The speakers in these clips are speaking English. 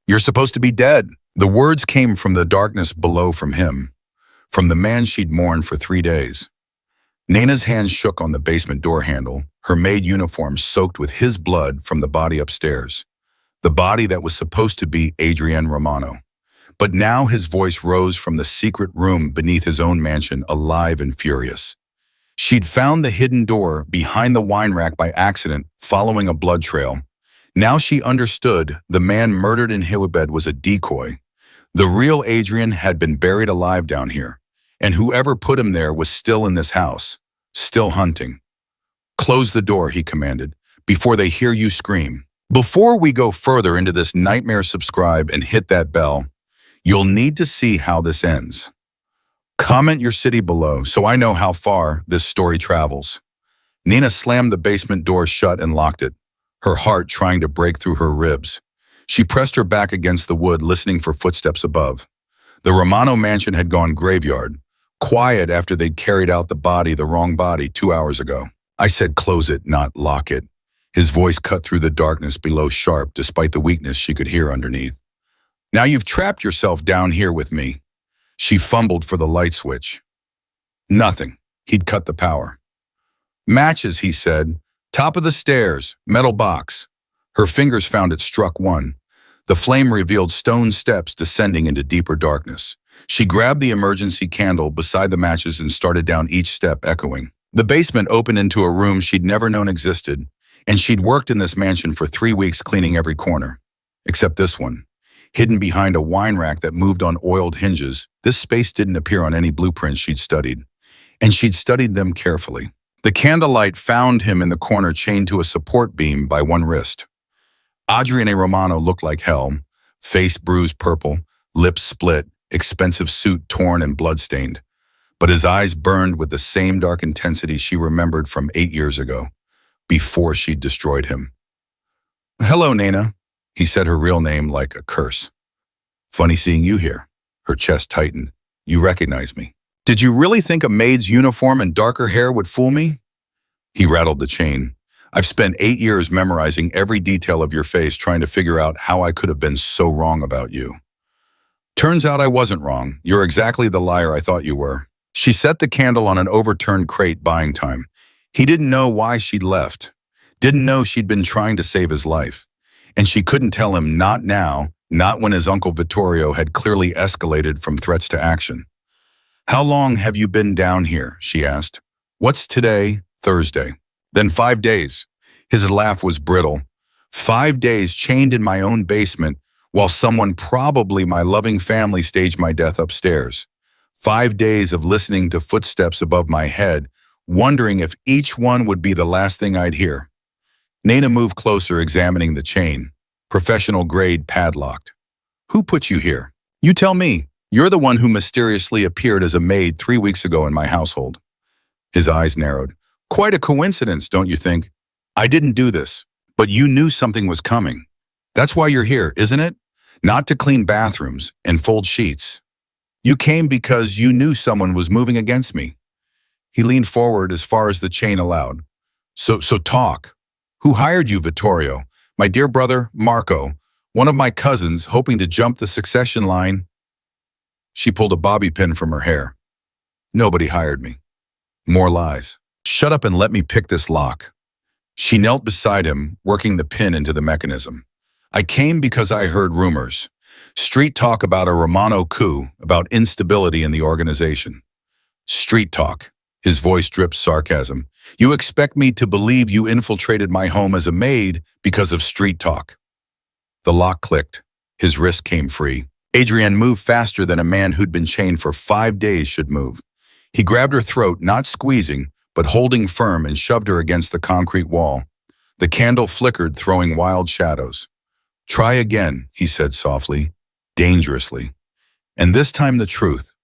You're supposed to be dead." The words came from the darkness below from him, from the man she'd mourned for 3 days. Nana's hand shook on the basement door handle, her maid uniform soaked with his blood from the body upstairs, the body that was supposed to be Adrian Romano. But now his voice rose from the secret room beneath his own mansion, alive and furious. She'd found the hidden door behind the wine rack by accident, following a blood trail. Now she understood the man murdered in Hilbed was a decoy. The real Adrian had been buried alive down here, and whoever put him there was still in this house, still hunting. "Close the door," he commanded, "before they hear you scream." Before we go further into this nightmare, subscribe and hit that bell. You'll need to see how this ends. Comment your city below so I know how far this story travels. Nina slammed the basement door shut and locked it, her heart trying to break through her ribs. She pressed her back against the wood, listening for footsteps above. The Romano mansion had gone graveyard, quiet after they'd carried out the wrong body 2 hours ago. "I said close it, not lock it." His voice cut through the darkness below sharp, despite the weakness she could hear underneath. "Now you've trapped yourself down here with me." She fumbled for the light switch. Nothing. He'd cut the power. "Matches," he said. "Top of the stairs, metal box." Her fingers found it, struck one. The flame revealed stone steps descending into deeper darkness. She grabbed the emergency candle beside the matches and started down each step, echoing. The basement opened into a room she'd never known existed, and she'd worked in this mansion for 3 weeks, cleaning every corner. Except this one. Hidden behind a wine rack that moved on oiled hinges, this space didn't appear on any blueprints she'd studied, and she'd studied them carefully. The candlelight found him in the corner, chained to a support beam by one wrist. Adrian Romano looked like hell, face bruised purple, lips split, expensive suit torn and bloodstained. But his eyes burned with the same dark intensity she remembered from 8 years ago, before she'd destroyed him. "Hello, Nana." He said her real name like a curse. "Funny seeing you here." Her chest tightened. "You recognize me." "Did you really think a maid's uniform and darker hair would fool me?" He rattled the chain. "I've spent 8 years memorizing every detail of your face, trying to figure out how I could have been so wrong about you. Turns out I wasn't wrong. You're exactly the liar I thought you were." She set the candle on an overturned crate, buying time. He didn't know why she'd left. Didn't know she'd been trying to save his life. And she couldn't tell him, not now, not when his uncle Vittorio had clearly escalated from threats to action. "How long have you been down here?" she asked. "What's today?" "Thursday." "Then 5 days. His laugh was brittle. 5 days chained in my own basement while someone, probably my loving family, staged my death upstairs. 5 days of listening to footsteps above my head, wondering if each one would be the last thing I'd hear. Nana moved closer, examining the chain. Professional grade, padlocked. "Who put you here? You tell me. You're the one who mysteriously appeared as a maid 3 weeks ago in my household." His eyes narrowed. "Quite a coincidence, don't you think? I didn't do this, but you knew something was coming. That's why you're here, isn't it? Not to clean bathrooms and fold sheets. You came because you knew someone was moving against me." He leaned forward as far as the chain allowed. So talk. Who hired you, Vittorio? My dear brother, Marco, one of my cousins, hoping to jump the succession line." She pulled a bobby pin from her hair. "Nobody hired me." "More lies. Shut up and let me pick this lock." She knelt beside him, working the pin into the mechanism. "I came because I heard rumors. Street talk about a Romano coup, about instability in the organization." "Street talk." His voice dripped sarcasm. "You expect me to believe you infiltrated my home as a maid because of street talk?" The lock clicked. His wrist came free. Adrian moved faster than a man who'd been chained for 5 days should move. He grabbed her throat, not squeezing, but holding firm, and shoved her against the concrete wall. The candle flickered, throwing wild shadows. "Try again," he said softly, dangerously. "And this time the truth.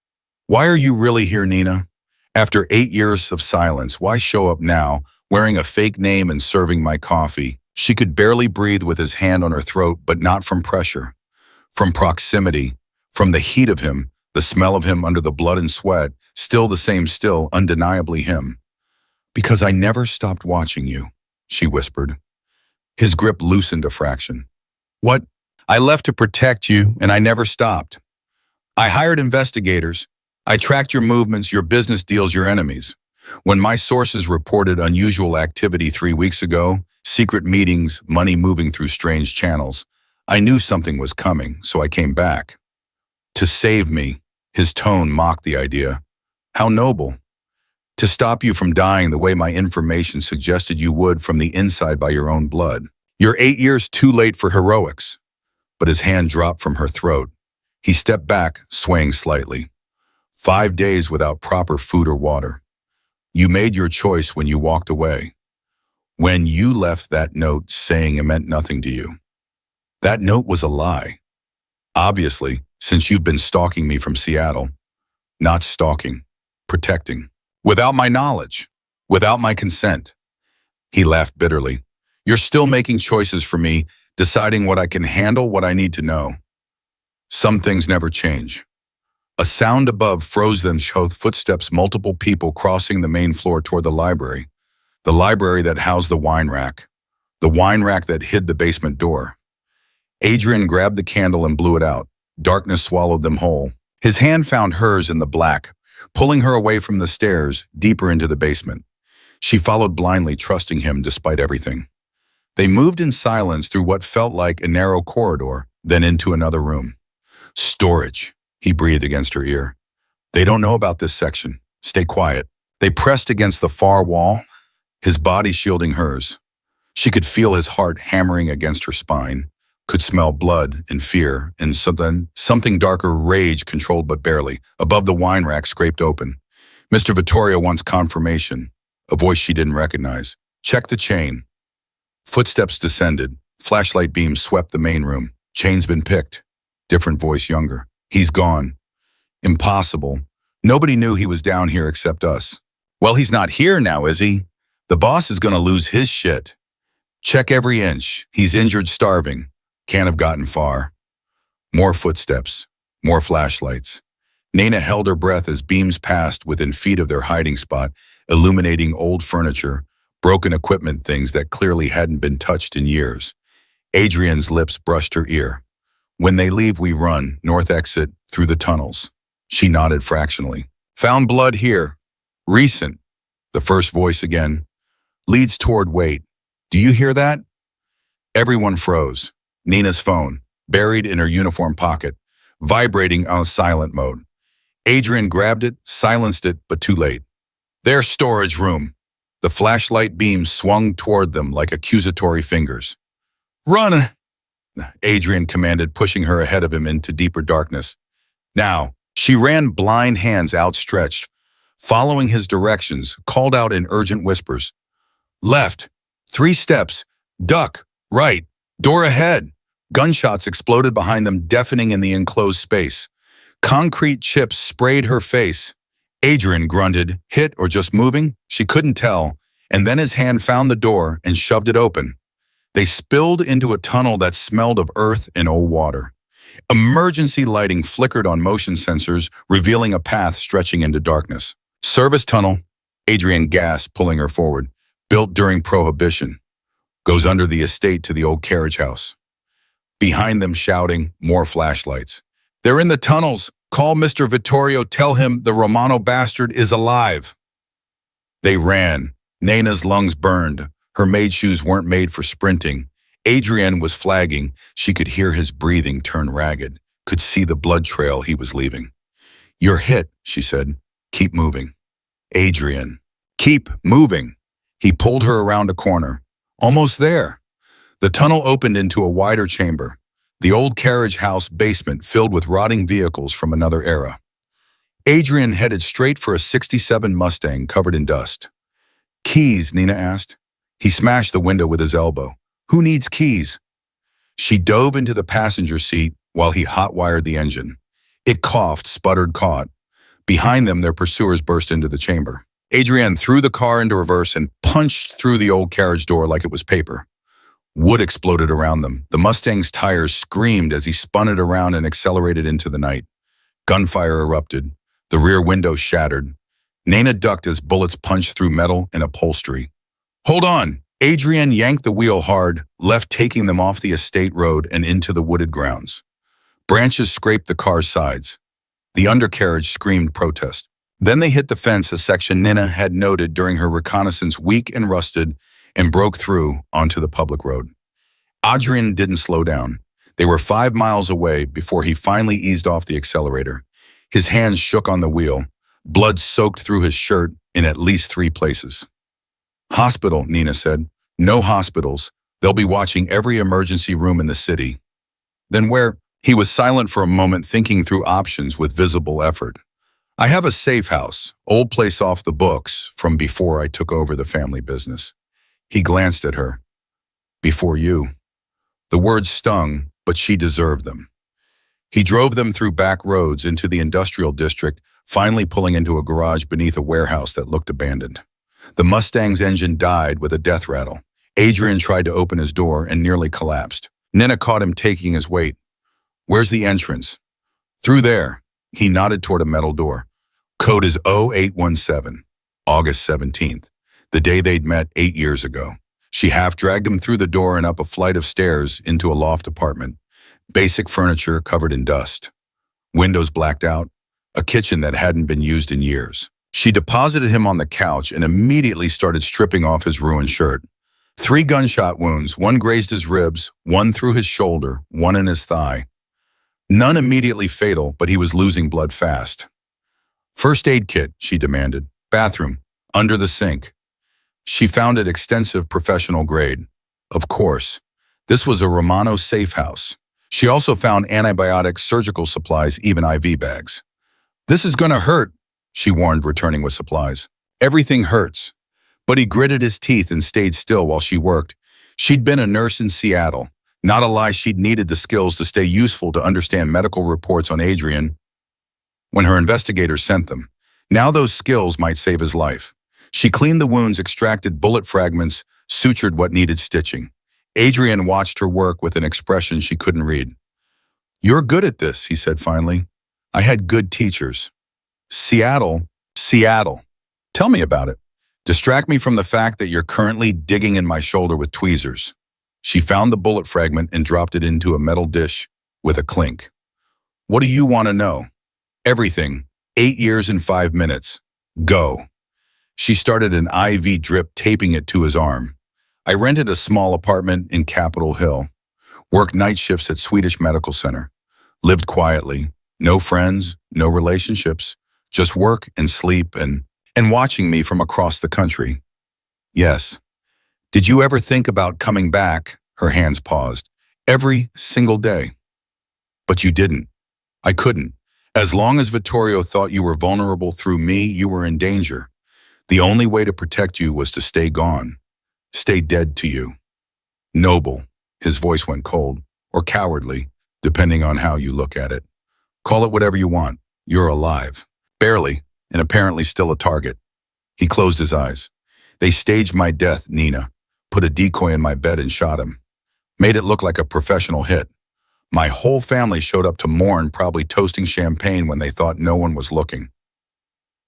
Why are you really here, Nina? After 8 years of silence, why show up now, wearing a fake name and serving my coffee?" She could barely breathe with his hand on her throat, but not from pressure. From proximity, from the heat of him, the smell of him under the blood and sweat, still the same, still undeniably him. "Because I never stopped watching you," she whispered. His grip loosened a fraction. "What? I left to protect you, and I never stopped. I hired investigators. I tracked your movements, your business deals, your enemies. When my sources reported unusual activity 3 weeks ago, secret meetings, money moving through strange channels, I knew something was coming, so I came back. To save me, his tone mocked the idea. How noble. To stop you from dying the way my information suggested you would from the inside by your own blood. You're 8 years too late for heroics. But his hand dropped from her throat. He stepped back, swaying slightly. 5 days without proper food or water. You made your choice when you walked away. When you left that note saying it meant nothing to you. That note was a lie. Obviously, since you've been stalking me from Seattle. Not stalking, protecting. Without my knowledge, without my consent. He laughed bitterly. You're still making choices for me, deciding what I can handle, what I need to know. Some things never change. A sound above froze them, showed footsteps, multiple people crossing the main floor toward the library that housed the wine rack that hid the basement door. Adrian grabbed the candle and blew it out. Darkness swallowed them whole. His hand found hers in the black, pulling her away from the stairs, deeper into the basement. She followed blindly, trusting him despite everything. They moved in silence through what felt like a narrow corridor, then into another room. Storage, he breathed against her ear. They don't know about this section. Stay quiet. They pressed against the far wall, his body shielding hers. She could feel his heart hammering against her spine, could smell blood and fear and something darker, rage controlled but barely. Above the wine rack scraped open. Mr. Vittorio wants confirmation, a voice she didn't recognize. Check the chain. Footsteps descended. Flashlight beams swept the main room. Chain's been picked. Different voice, younger. He's gone. Impossible. Nobody knew he was down here except us. Well, he's not here now, is he? The boss is gonna lose his shit. Check every inch. He's injured, starving. Can't have gotten far. More footsteps. More flashlights. Nina held her breath as beams passed within feet of their hiding spot, illuminating old furniture, broken equipment, things that clearly hadn't been touched in years. Adrian's lips brushed her ear. When they leave, we run, north exit, through the tunnels. She nodded fractionally. Found blood here. Recent. The first voice again. Leads toward wait. Do you hear that? Everyone froze. Nina's phone, buried in her uniform pocket, vibrating on silent mode. Adrian grabbed it, silenced it, but too late. Their storage room. The flashlight beam swung toward them like accusatory fingers. Run! Adrian commanded, pushing her ahead of him into deeper darkness. Now, she ran, blind hands outstretched, following his directions, called out in urgent whispers. Left. 3 steps. Duck. Right. Door ahead. Gunshots exploded behind them, deafening in the enclosed space. Concrete chips sprayed her face. Adrian grunted, hit or just moving? She couldn't tell, and then his hand found the door and shoved it open. They spilled into a tunnel that smelled of earth and old water. Emergency lighting flickered on motion sensors, revealing a path stretching into darkness. Service tunnel, Adrian gasped, pulling her forward. Built during Prohibition. Goes under the estate to the old carriage house. Behind them shouting, more flashlights. They're in the tunnels. Call Mr. Vittorio, tell him the Romano bastard is alive. They ran. Nina's lungs burned. Her maid shoes weren't made for sprinting. Adrian was flagging. She could hear his breathing turn ragged, could see the blood trail he was leaving. You're hit, she said. Keep moving. Adrian, keep moving. He pulled her around a corner. Almost there. The tunnel opened into a wider chamber, the old carriage house basement filled with rotting vehicles from another era. Adrian headed straight for a '67 Mustang covered in dust. Keys, Nina asked. He smashed the window with his elbow. Who needs keys? She dove into the passenger seat while he hot-wired the engine. It coughed, sputtered, caught. Behind them, their pursuers burst into the chamber. Adrian threw the car into reverse and punched through the old carriage door like it was paper. Wood exploded around them. The Mustang's tires screamed as he spun it around and accelerated into the night. Gunfire erupted. The rear window shattered. Nina ducked as bullets punched through metal and upholstery. Hold on, Adrian yanked the wheel hard, left taking them off the estate road and into the wooded grounds. Branches scraped the car's sides. The undercarriage screamed protest. Then they hit the fence, a section Nina had noted during her reconnaissance, weak and rusted, and broke through onto the public road. Adrian didn't slow down. They were 5 miles away before he finally eased off the accelerator. His hands shook on the wheel. Blood soaked through his shirt in at least 3 places. Hospital, Nina said. No hospitals. They'll be watching every emergency room in the city. Then where? He was silent for a moment, thinking through options with visible effort. I have a safe house, old place off the books from before I took over the family business. He glanced at her. Before you. The words stung, but she deserved them. He drove them through back roads into the industrial district, finally pulling into a garage beneath a warehouse that looked abandoned. The Mustang's engine died with a death rattle. Adrian tried to open his door and nearly collapsed. Nina caught him taking his weight. Where's the entrance? Through there. He nodded toward a metal door. Code is 0817, August 17th, the day they'd met 8 years ago. She half-dragged him through the door and up a flight of stairs into a loft apartment. Basic furniture covered in dust. Windows blacked out. A kitchen that hadn't been used in years. She deposited him on the couch and immediately started stripping off his ruined shirt. 3 gunshot wounds, 1 grazed his ribs, 1 through his shoulder, 1 in his thigh. None immediately fatal, but he was losing blood fast. First aid kit, she demanded. Bathroom, under the sink. She found it extensive, professional grade. Of course, this was a Romano safe house. She also found antibiotics, surgical supplies, even IV bags. This is gonna hurt, she warned, returning with supplies. Everything hurts. But he gritted his teeth and stayed still while she worked. She'd been a nurse in Seattle. Not a lie, she'd needed the skills to stay useful to understand medical reports on Adrian when her investigators sent them. Now those skills might save his life. She cleaned the wounds, extracted bullet fragments, sutured what needed stitching. Adrian watched her work with an expression she couldn't read. You're good at this, he said finally. I had good teachers. Seattle. Tell me about it. Distract me from the fact that you're currently digging in my shoulder with tweezers. She found the bullet fragment and dropped it into a metal dish with a clink. What do you want to know? Everything. 8 years and 5 minutes. Go. She started an IV drip, taping it to his arm. I rented a small apartment in Capitol Hill. Worked night shifts at Swedish Medical Center. Lived quietly. No friends, no relationships. Just work and sleep and watching me from across the country. Yes. Did you ever think about coming back? Her hands paused. Every single day. But you didn't. I couldn't. As long as Vittorio thought you were vulnerable through me, you were in danger. The only way to protect you was to stay gone. Stay dead to you. Noble. His voice went cold. Or cowardly, depending on how you look at it. Call it whatever you want. You're alive. Barely, and apparently still a target. He closed his eyes. They staged my death, Nina. Put a decoy in my bed and shot him. Made it look like a professional hit. My whole family showed up to mourn, probably toasting champagne when they thought no one was looking.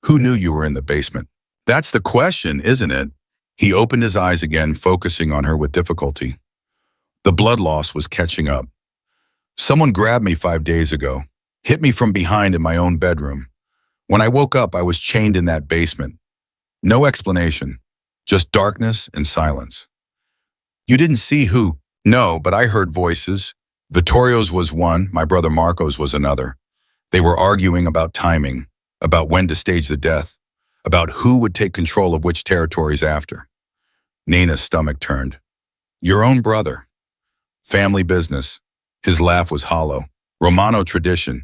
Who knew you were in the basement? That's the question, isn't it? He opened his eyes again, focusing on her with difficulty. The blood loss was catching up. Someone grabbed me 5 days ago, hit me from behind in my own bedroom. When I woke up, I was chained in that basement. No explanation, just darkness and silence. You didn't see who? No, but I heard voices. Vittorio's was one, my brother Marco's was another. They were arguing about timing, about when to stage the death, about who would take control of which territories after. Nina's stomach turned. Your own brother. Family business. His laugh was hollow. Romano tradition.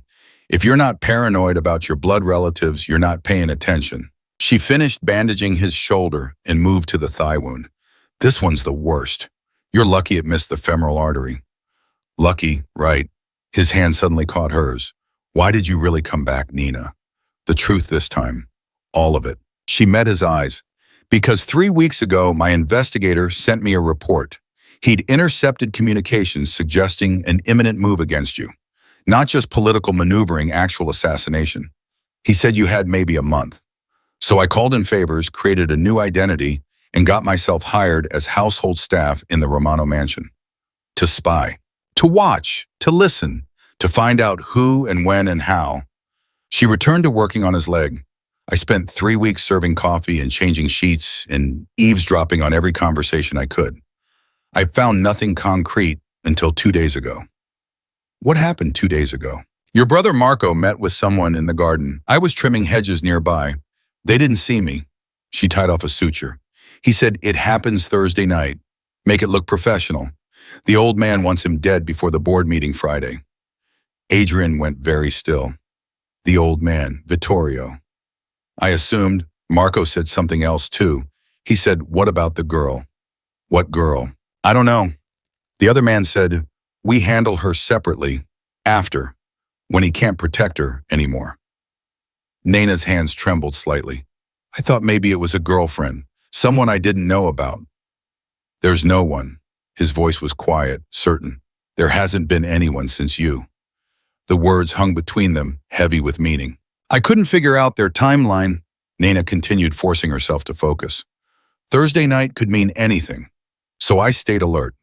If you're not paranoid about your blood relatives, you're not paying attention. She finished bandaging his shoulder and moved to the thigh wound. This one's the worst. You're lucky it missed the femoral artery. Lucky, right. His hand suddenly caught hers. Why did you really come back, Nina? The truth this time. All of it. She met his eyes. Because 3 weeks ago, my investigator sent me a report. He'd intercepted communications suggesting an imminent move against you. Not just political maneuvering, actual assassination. He said you had maybe a month. So I called in favors, created a new identity, and got myself hired as household staff in the Romano mansion. To spy, to watch, to listen, to find out who and when and how. She returned to working on his leg. I spent 3 weeks serving coffee and changing sheets and eavesdropping on every conversation I could. I found nothing concrete until 2 days ago. What happened 2 days ago? Your brother Marco met with someone in the garden. I was trimming hedges nearby. They didn't see me. She tied off a suture. He said, "It happens Thursday night. Make it look professional. The old man wants him dead before the board meeting Friday." Adrian went very still. The old man, Vittorio. I assumed Marco said something else too. He said, "What about the girl?" "What girl?" "I don't know." The other man said, "We handle her separately, after, when he can't protect her anymore." Nana's hands trembled slightly. I thought maybe it was a girlfriend, someone I didn't know about. "There's no one." His voice was quiet, certain. "There hasn't been anyone since you." The words hung between them, heavy with meaning. I couldn't figure out their timeline. Nana continued, forcing herself to focus. Thursday night could mean anything, so I stayed alert.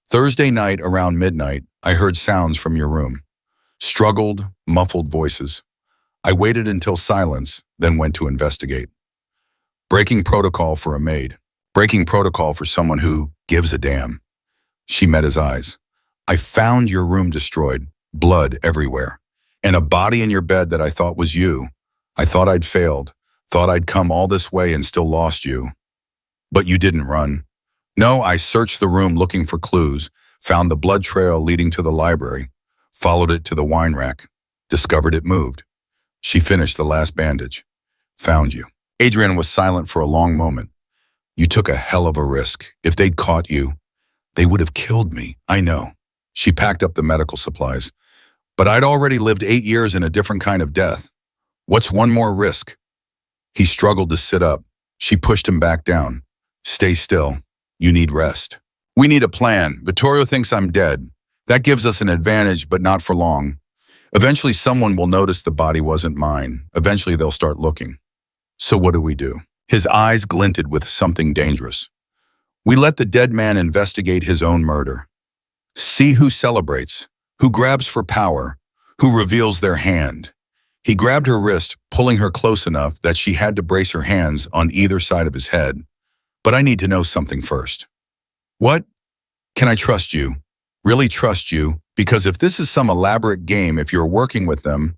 Thursday night around midnight, I heard sounds from your room. Struggled, muffled voices. I waited until silence, then went to investigate. Breaking protocol for a maid. Breaking protocol for someone who gives a damn. She met his eyes. "I found your room destroyed, blood everywhere, and a body in your bed that I thought was you. I thought I'd failed, thought I'd come all this way and still lost you. But you didn't run. No, I searched the room looking for clues, found the blood trail leading to the library, followed it to the wine rack, discovered it moved." She finished the last bandage. "Found you." Adrian was silent for a long moment. "You took a hell of a risk. If they'd caught you, they would have killed me, I know." She packed up the medical supplies. "But I'd already lived 8 years in a different kind of death. What's one more risk?" He struggled to sit up. She pushed him back down. "Stay still. You need rest. We need a plan. Vittorio thinks I'm dead. That gives us an advantage, but not for long. Eventually someone will notice the body wasn't mine. Eventually they'll start looking. So what do we do?" His eyes glinted with something dangerous. "We let the dead man investigate his own murder. See who celebrates, who grabs for power, who reveals their hand." He grabbed her wrist, pulling her close enough that she had to brace her hands on either side of his head. "But I need to know something first." "What? Can I trust you? Really trust you? Because if this is some elaborate game, if you're working with them,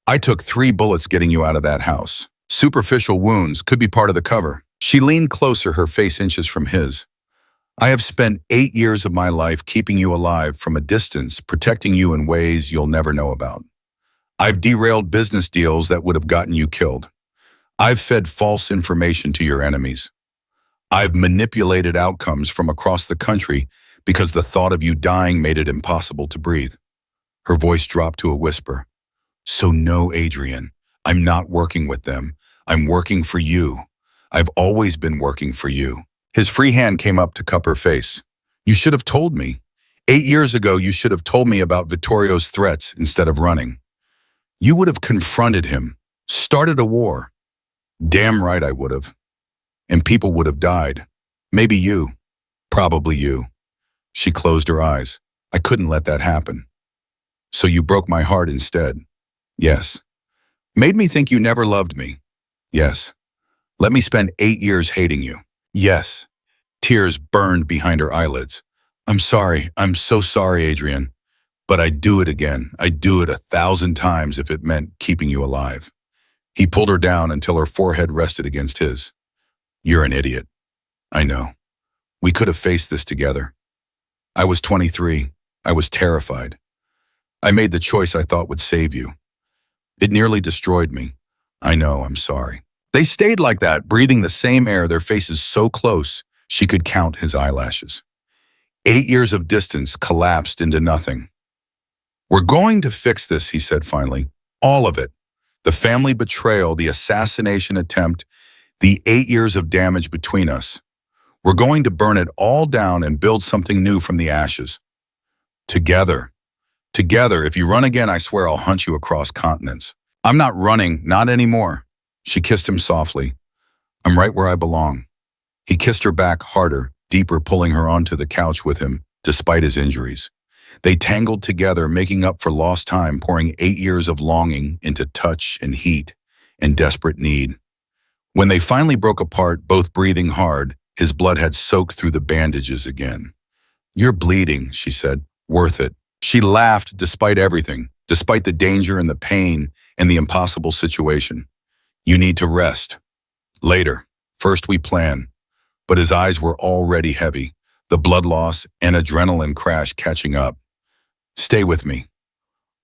I took 3 bullets getting you out of that house. Superficial wounds could be part of the cover." She leaned closer, her face inches from his. "I have spent 8 years of my life keeping you alive from a distance, protecting you in ways you'll never know about. I've derailed business deals that would have gotten you killed. I've fed false information to your enemies. I've manipulated outcomes from across the country because the thought of you dying made it impossible to breathe." Her voice dropped to a whisper. "So no, Adrian, I'm not working with them. I'm working for you. I've always been working for you." His free hand came up to cup her face. "You should have told me. 8 years ago, you should have told me about Vittorio's threats instead of running. You would have confronted him, started a war. Damn right I would have. And people would have died. Maybe you. Probably you." She closed her eyes. "I couldn't let that happen. So you broke my heart instead." "Yes." "Made me think you never loved me." "Yes." "Let me spend 8 years hating you." "Yes." Tears burned behind her eyelids. "I'm sorry. I'm so sorry, Adrian. But I'd do it again. I'd do it 1,000 times if it meant keeping you alive." He pulled her down until her forehead rested against his. "You're an idiot. I know. We could have faced this together. I was 23. I was terrified. I made the choice I thought would save you. It nearly destroyed me. I know, I'm sorry." They stayed like that, breathing the same air, their faces so close she could count his eyelashes. 8 years of distance collapsed into nothing. "We're going to fix this," he said finally. "All of it. The family betrayal, the assassination attempt, the 8 years of damage between us. We're going to burn it all down and build something new from the ashes. Together. Together. If you run again, I swear I'll hunt you across continents." "I'm not running, not anymore." She kissed him softly. "I'm right where I belong." He kissed her back harder, deeper, pulling her onto the couch with him, despite his injuries. They tangled together, making up for lost time, pouring 8 years of longing into touch and heat and desperate need. When they finally broke apart, both breathing hard, his blood had soaked through the bandages again. "You're bleeding," she said. "Worth it." She laughed despite everything, despite the danger and the pain and the impossible situation. "You need to rest. Later. First we plan." But his eyes were already heavy, the blood loss and adrenaline crash catching up. "Stay with me.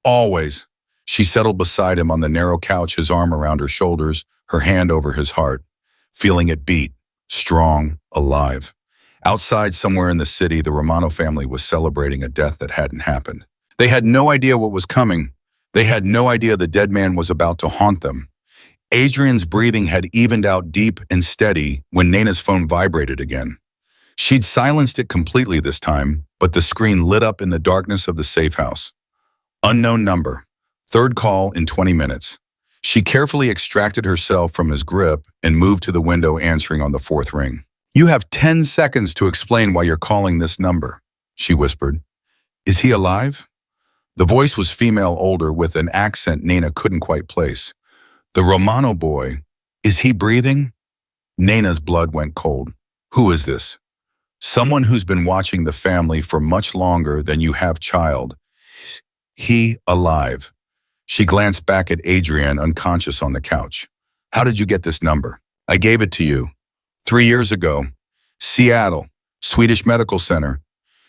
Always." She settled beside him on the narrow couch, his arm around her shoulders, her hand over his heart, feeling it beat, strong, alive. Outside, somewhere in the city, the Romano family was celebrating a death that hadn't happened. They had no idea what was coming. They had no idea the dead man was about to haunt them. Adrian's breathing had evened out deep and steady when Nana's phone vibrated again. She'd silenced it completely this time, but the screen lit up in the darkness of the safe house. Unknown number. Third call in 20 minutes. She carefully extracted herself from his grip and moved to the window, answering on the fourth ring. "You have 10 seconds to explain why you're calling this number," she whispered. "Is he alive?" The voice was female, older, with an accent Nana couldn't quite place. "The Romano boy. Is he breathing?" Nana's blood went cold. "Who is this?" "Someone who's been watching the family for much longer than you have, child." "He alive?" She glanced back at Adrian, unconscious on the couch. "How did you get this number?" "I gave it to you. 3 years ago. Seattle, Swedish Medical Center.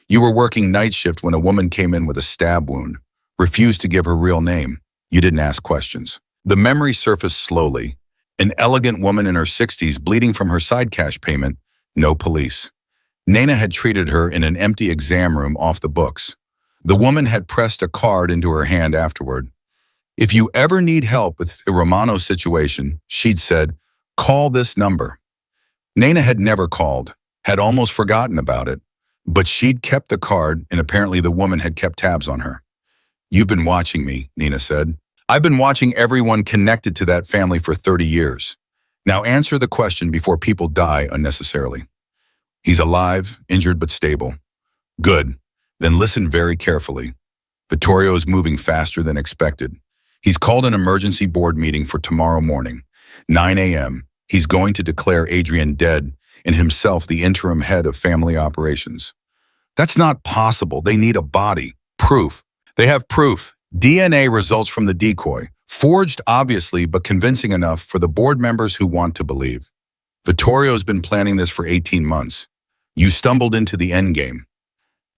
You were working night shift when a woman came in with a stab wound. Refused to give her real name. You didn't ask questions." The memory surfaced slowly. An elegant woman in her 60s, bleeding from her side cash payment. No police. Nana had treated her in an empty exam room off the books. The woman had pressed a card into her hand afterward. "If you ever need help with the Romano situation," she'd said, "call this number." Nana had never called, had almost forgotten about it, but she'd kept the card, and apparently the woman had kept tabs on her. "You've been watching me," Nina said. "I've been watching everyone connected to that family for 30 years. Now answer the question before people die unnecessarily." "He's alive, injured but stable." "Good. Then listen very carefully. Vittorio is moving faster than expected. He's called an emergency board meeting for tomorrow morning, 9 a.m. He's going to declare Adrian dead and himself the interim head of family operations." "That's not possible. They need a body. Proof." "They have proof. DNA results from the decoy. Forged, obviously, but convincing enough for the board members who want to believe. Vittorio's been planning this for 18 months. You stumbled into the endgame."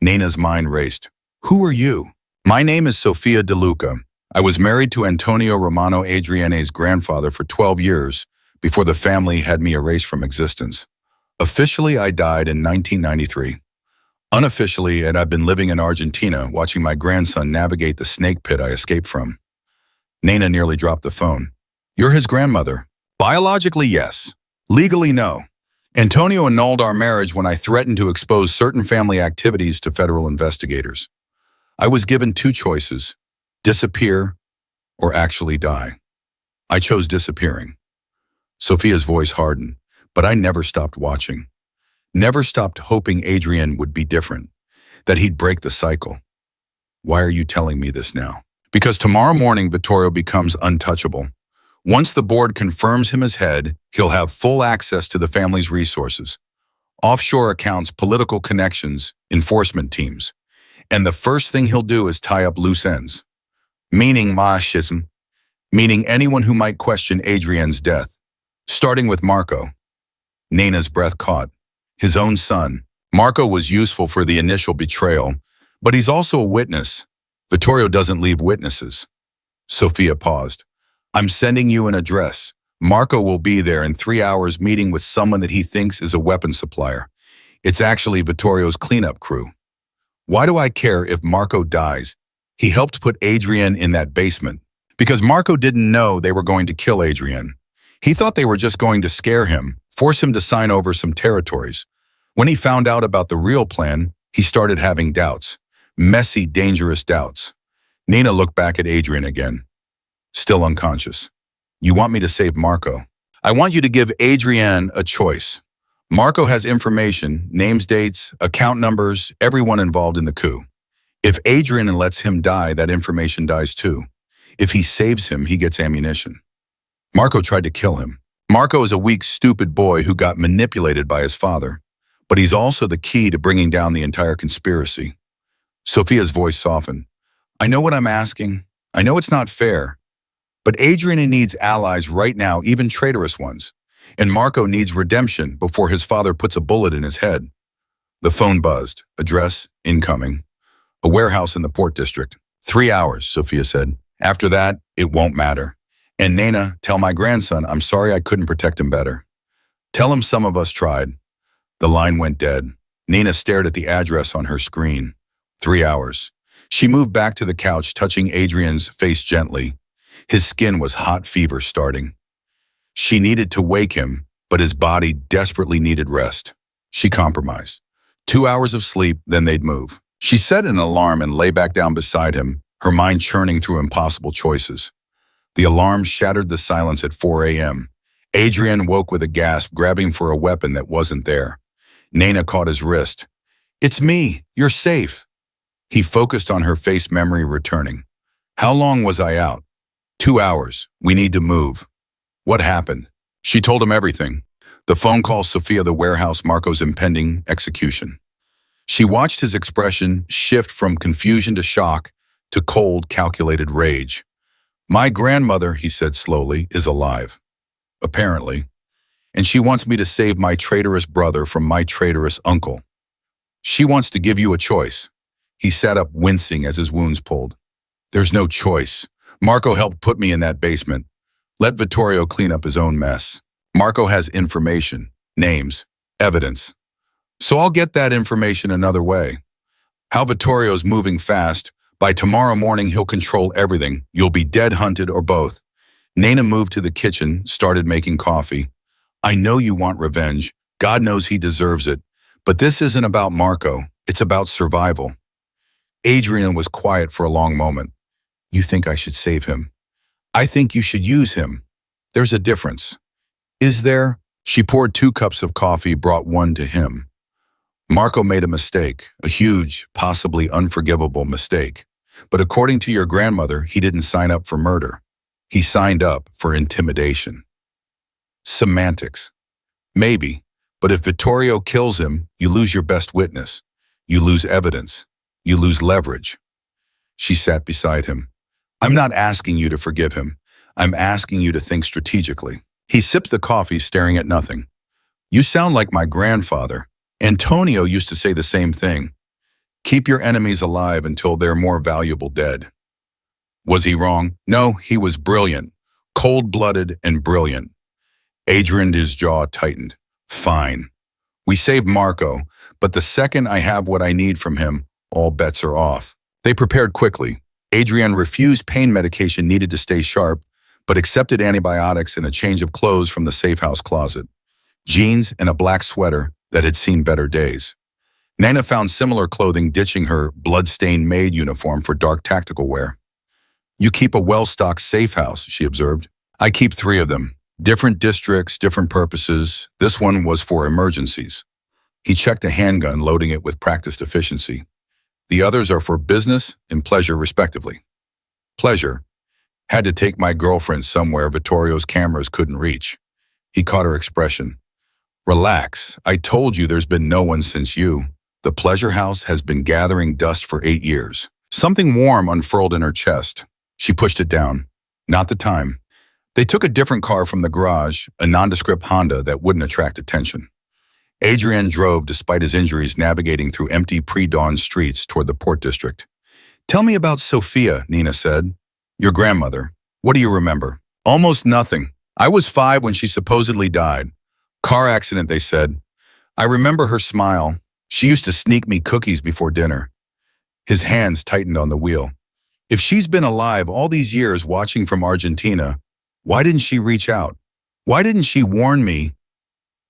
Nana's mind raced. "Who are you?" "My name is Sofia De Luca. I was married to Antonio Romano, Adriane's grandfather, for 12 years before the family had me erased from existence. Officially, I died in 1993. Unofficially, and I've been living in Argentina, watching my grandson navigate the snake pit I escaped from." Nana nearly dropped the phone. "You're his grandmother." "Biologically, yes. Legally, no. Antonio annulled our marriage when I threatened to expose certain family activities to federal investigators. I was given two choices: disappear or actually die. I chose disappearing." Sophia's voice hardened, but I never stopped watching. Never stopped hoping Adrian would be different, that he'd break the cycle. "Why are you telling me this now?" "Because tomorrow morning Vittorio becomes untouchable. Once the board confirms him as head, he'll have full access to the family's resources. Offshore accounts, political connections, enforcement teams. And the first thing he'll do is tie up loose ends. Meaning machismo, meaning anyone who might question Adrian's death. Starting with Marco." Nana's breath caught. His own son. Marco was useful for the initial betrayal, but he's also a witness. Vittorio doesn't leave witnesses. Sophia paused. "I'm sending you an address. Marco will be there in 3 hours, meeting with someone that he thinks is a weapons supplier. It's actually Vittorio's cleanup crew. Why do I care if Marco dies? He helped put Adrian in that basement. Because Marco didn't know they were going to kill Adrian. He thought they were just going to scare him, force him to sign over some territories. When he found out about the real plan, he started having doubts. Messy, dangerous doubts." Nina looked back at Adrian again. Still unconscious. "You want me to save Marco? I want you to give Adrian a choice. Marco has information, names, dates, account numbers, everyone involved in the coup. If Adrian lets him die, that information dies too. If he saves him, he gets ammunition. Marco tried to kill him. Marco is a weak, stupid boy who got manipulated by his father. But he's also the key to bringing down the entire conspiracy. Sophia's voice softened. I know what I'm asking. I know it's not fair. But Adrian needs allies right now, even traitorous ones. And Marco needs redemption before his father puts a bullet in his head. The phone buzzed. Address, incoming. A warehouse in the Port District. 3 hours, Sophia said. After that, it won't matter. And Nana, tell my grandson I'm sorry I couldn't protect him better. Tell him some of us tried. The line went dead. Nina stared at the address on her screen. 3 hours. She moved back to the couch, touching Adrian's face gently. His skin was hot fever starting. She needed to wake him, but his body desperately needed rest. She compromised. 2 hours of sleep, then they'd move. She set an alarm and lay back down beside him, her mind churning through impossible choices. The alarm shattered the silence at 4 a.m. Adrian woke with a gasp, grabbing for a weapon that wasn't there. Nana caught his wrist. It's me. You're safe. He focused on her face, memory returning. How long was I out? 2 hours. We need to move. What happened? She told him everything. The phone call, Sophia, the warehouse, Marco's impending execution. She watched his expression shift from confusion to shock to cold, calculated rage. My grandmother, he said slowly, is alive. Apparently. And she wants me to save my traitorous brother from my traitorous uncle. She wants to give you a choice. He sat up, wincing as his wounds pulled. There's no choice. Marco helped put me in that basement. Let Vittorio clean up his own mess. Marco has information, names, evidence. So I'll get that information another way. How Vittorio's moving fast. By tomorrow morning, he'll control everything. You'll be dead hunted or both. Nana moved to the kitchen, started making coffee. I know you want revenge. God knows he deserves it. But this isn't about Marco. It's about survival. Adrian was quiet for a long moment. You think I should save him? I think you should use him. There's a difference. Is there? She poured 2 cups of coffee, brought one to him. Marco made a mistake, a huge, possibly unforgivable mistake. But according to your grandmother, he didn't sign up for murder. He signed up for intimidation. Semantics. Maybe, but if Vittorio kills him, you lose your best witness. You lose evidence. You lose leverage. She sat beside him. I'm not asking you to forgive him. I'm asking you to think strategically. He sipped the coffee, staring at nothing. You sound like my grandfather. Antonio used to say the same thing. Keep your enemies alive until they're more valuable dead. Was he wrong? No, he was brilliant. Cold-blooded and brilliant. Adrian's jaw tightened. Fine. We saved Marco, but the second I have what I need from him, all bets are off. They prepared quickly. Adrian refused pain medication needed to stay sharp, but accepted antibiotics and a change of clothes from the safe house closet. Jeans and a black sweater that had seen better days. Nana found similar clothing, ditching her blood-stained Maid uniform for dark tactical wear. You keep a well-stocked safe house, she observed. I keep 3 of them. Different districts, different purposes. This one was for emergencies. He checked a handgun, loading it with practiced efficiency. The others are for business and pleasure, respectively. Pleasure. Had to take my girlfriend somewhere Vittorio's cameras couldn't reach. He caught her expression. Relax. I told you there's been no one since you. The pleasure house has been gathering dust for 8 years. Something warm unfurled in her chest. She pushed it down. Not the time. They took a different car from the garage, a nondescript Honda that wouldn't attract attention. Adrian drove despite his injuries, navigating through empty pre-dawn streets toward the Port District. Tell me about Sophia, Nina said. Your grandmother. What do you remember? Almost nothing. I was 5 when she supposedly died. Car accident, they said. I remember her smile. She used to sneak me cookies before dinner. His hands tightened on the wheel. If she's been alive all these years watching from Argentina, why didn't she reach out? Why didn't she warn me?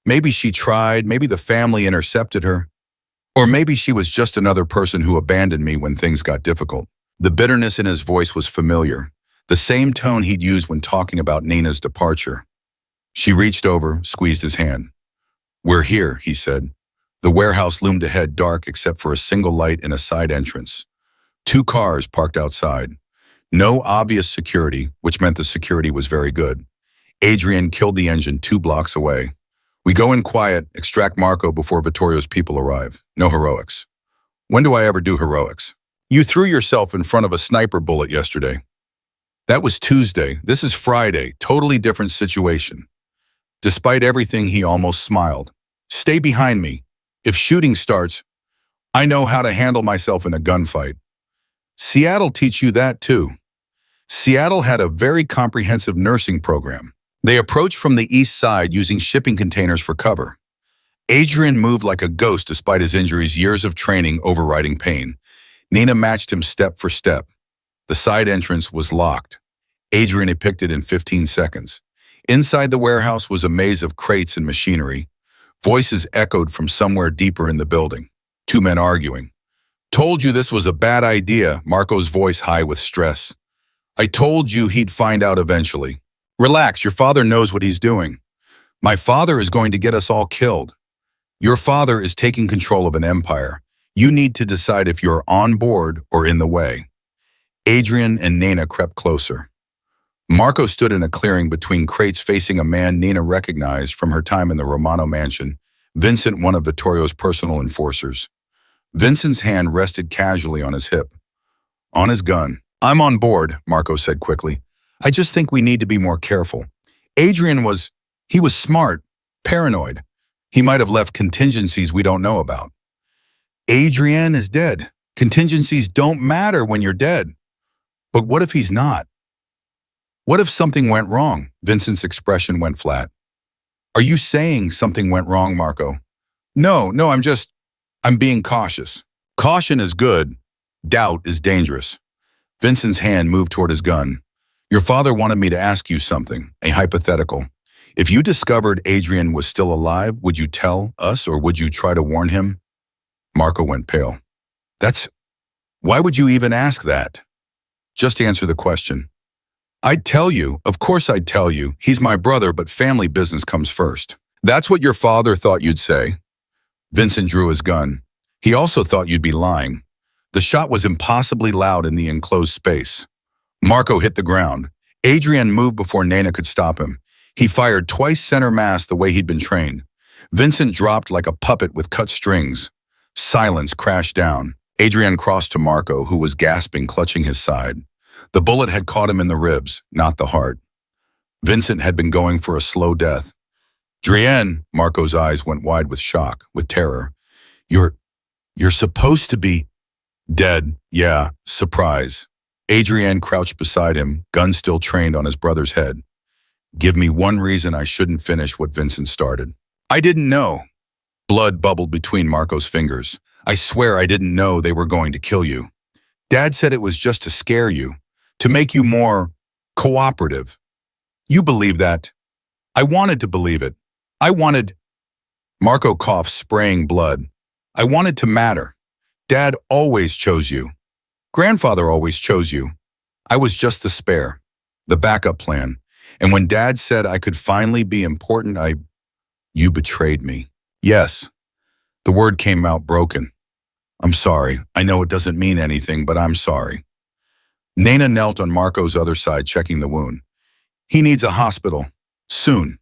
Maybe she tried, maybe the family intercepted her. Or maybe she was just another person who abandoned me when things got difficult. The bitterness in his voice was familiar, the same tone he'd used when talking about Nina's departure. She reached over, squeezed his hand. We're here, he said. The warehouse loomed ahead, dark except for a single light in a side entrance. 2 cars parked outside. No obvious security, which meant the security was very good. Adrian killed the engine 2 blocks away. We go in quiet, extract Marco before Vittorio's people arrive. No heroics. When do I ever do heroics? You threw yourself in front of a sniper bullet yesterday. That was Tuesday. This is Friday. Totally different situation. Despite everything, he almost smiled. Stay behind me. If shooting starts, I know how to handle myself in a gunfight. Seattle teach you that too. Seattle had a very comprehensive nursing program. They approached from the east side using shipping containers for cover. Adrian moved like a ghost despite his injuries, years of training overriding pain. Nina matched him step for step. The side entrance was locked. Adrian picked it in 15 seconds. Inside the warehouse was a maze of crates and machinery. Voices echoed from somewhere deeper in the building. 2 men arguing. Told you this was a bad idea, Marco's voice high with stress. I told you he'd find out eventually. Relax, your father knows what he's doing. My father is going to get us all killed. Your father is taking control of an empire. You need to decide if you're on board or in the way. Adrian and Nina crept closer. Marco stood in a clearing between crates facing a man Nina recognized from her time in the Romano mansion, Vincent, one of Vittorio's personal enforcers. Vincent's hand rested casually on his hip. On his gun. I'm on board, Marco said quickly. I just think we need to be more careful. Adrian was smart, paranoid. He might have left contingencies we don't know about. Adrian is dead. Contingencies don't matter when you're dead. But what if he's not? What if something went wrong? Vincent's expression went flat. Are you saying something went wrong, Marco? No, I'm being cautious. Caution is good. Doubt is dangerous. Vincent's hand moved toward his gun. Your father wanted me to ask you something, a hypothetical. If you discovered Adrian was still alive, would you tell us or would you try to warn him? Marco went pale. Why would you even ask that? Just answer the question. I'd tell you, of course I'd tell you. He's my brother, but family business comes first. That's what your father thought you'd say. Vincent drew his gun. He also thought you'd be lying. The shot was impossibly loud in the enclosed space. Marco hit the ground. Adrian moved before Nina could stop him. He fired twice center mass the way he'd been trained. Vincent dropped like a puppet with cut strings. Silence crashed down. Adrian crossed to Marco, who was gasping, clutching his side. The bullet had caught him in the ribs, not the heart. Vincent had been going for a slow death. Drienne, Marco's eyes went wide with shock, with terror. You're supposed to be dead. Yeah, surprise. Adrian crouched beside him, gun still trained on his brother's head. Give me one reason I shouldn't finish what Vincent started. I didn't know. Blood bubbled between Marco's fingers. I swear I didn't know they were going to kill you. Dad said it was just to scare you, to make you more cooperative. You believe that? I wanted to believe it. Marco coughed, spraying blood. I wanted to matter. Dad always chose you. Grandfather always chose you. I was just the spare, the backup plan. And when Dad said I could finally be important, you betrayed me. Yes. The word came out broken. I'm sorry. I know it doesn't mean anything, but I'm sorry. Nina knelt on Marco's other side, checking the wound. He needs a hospital. Soon.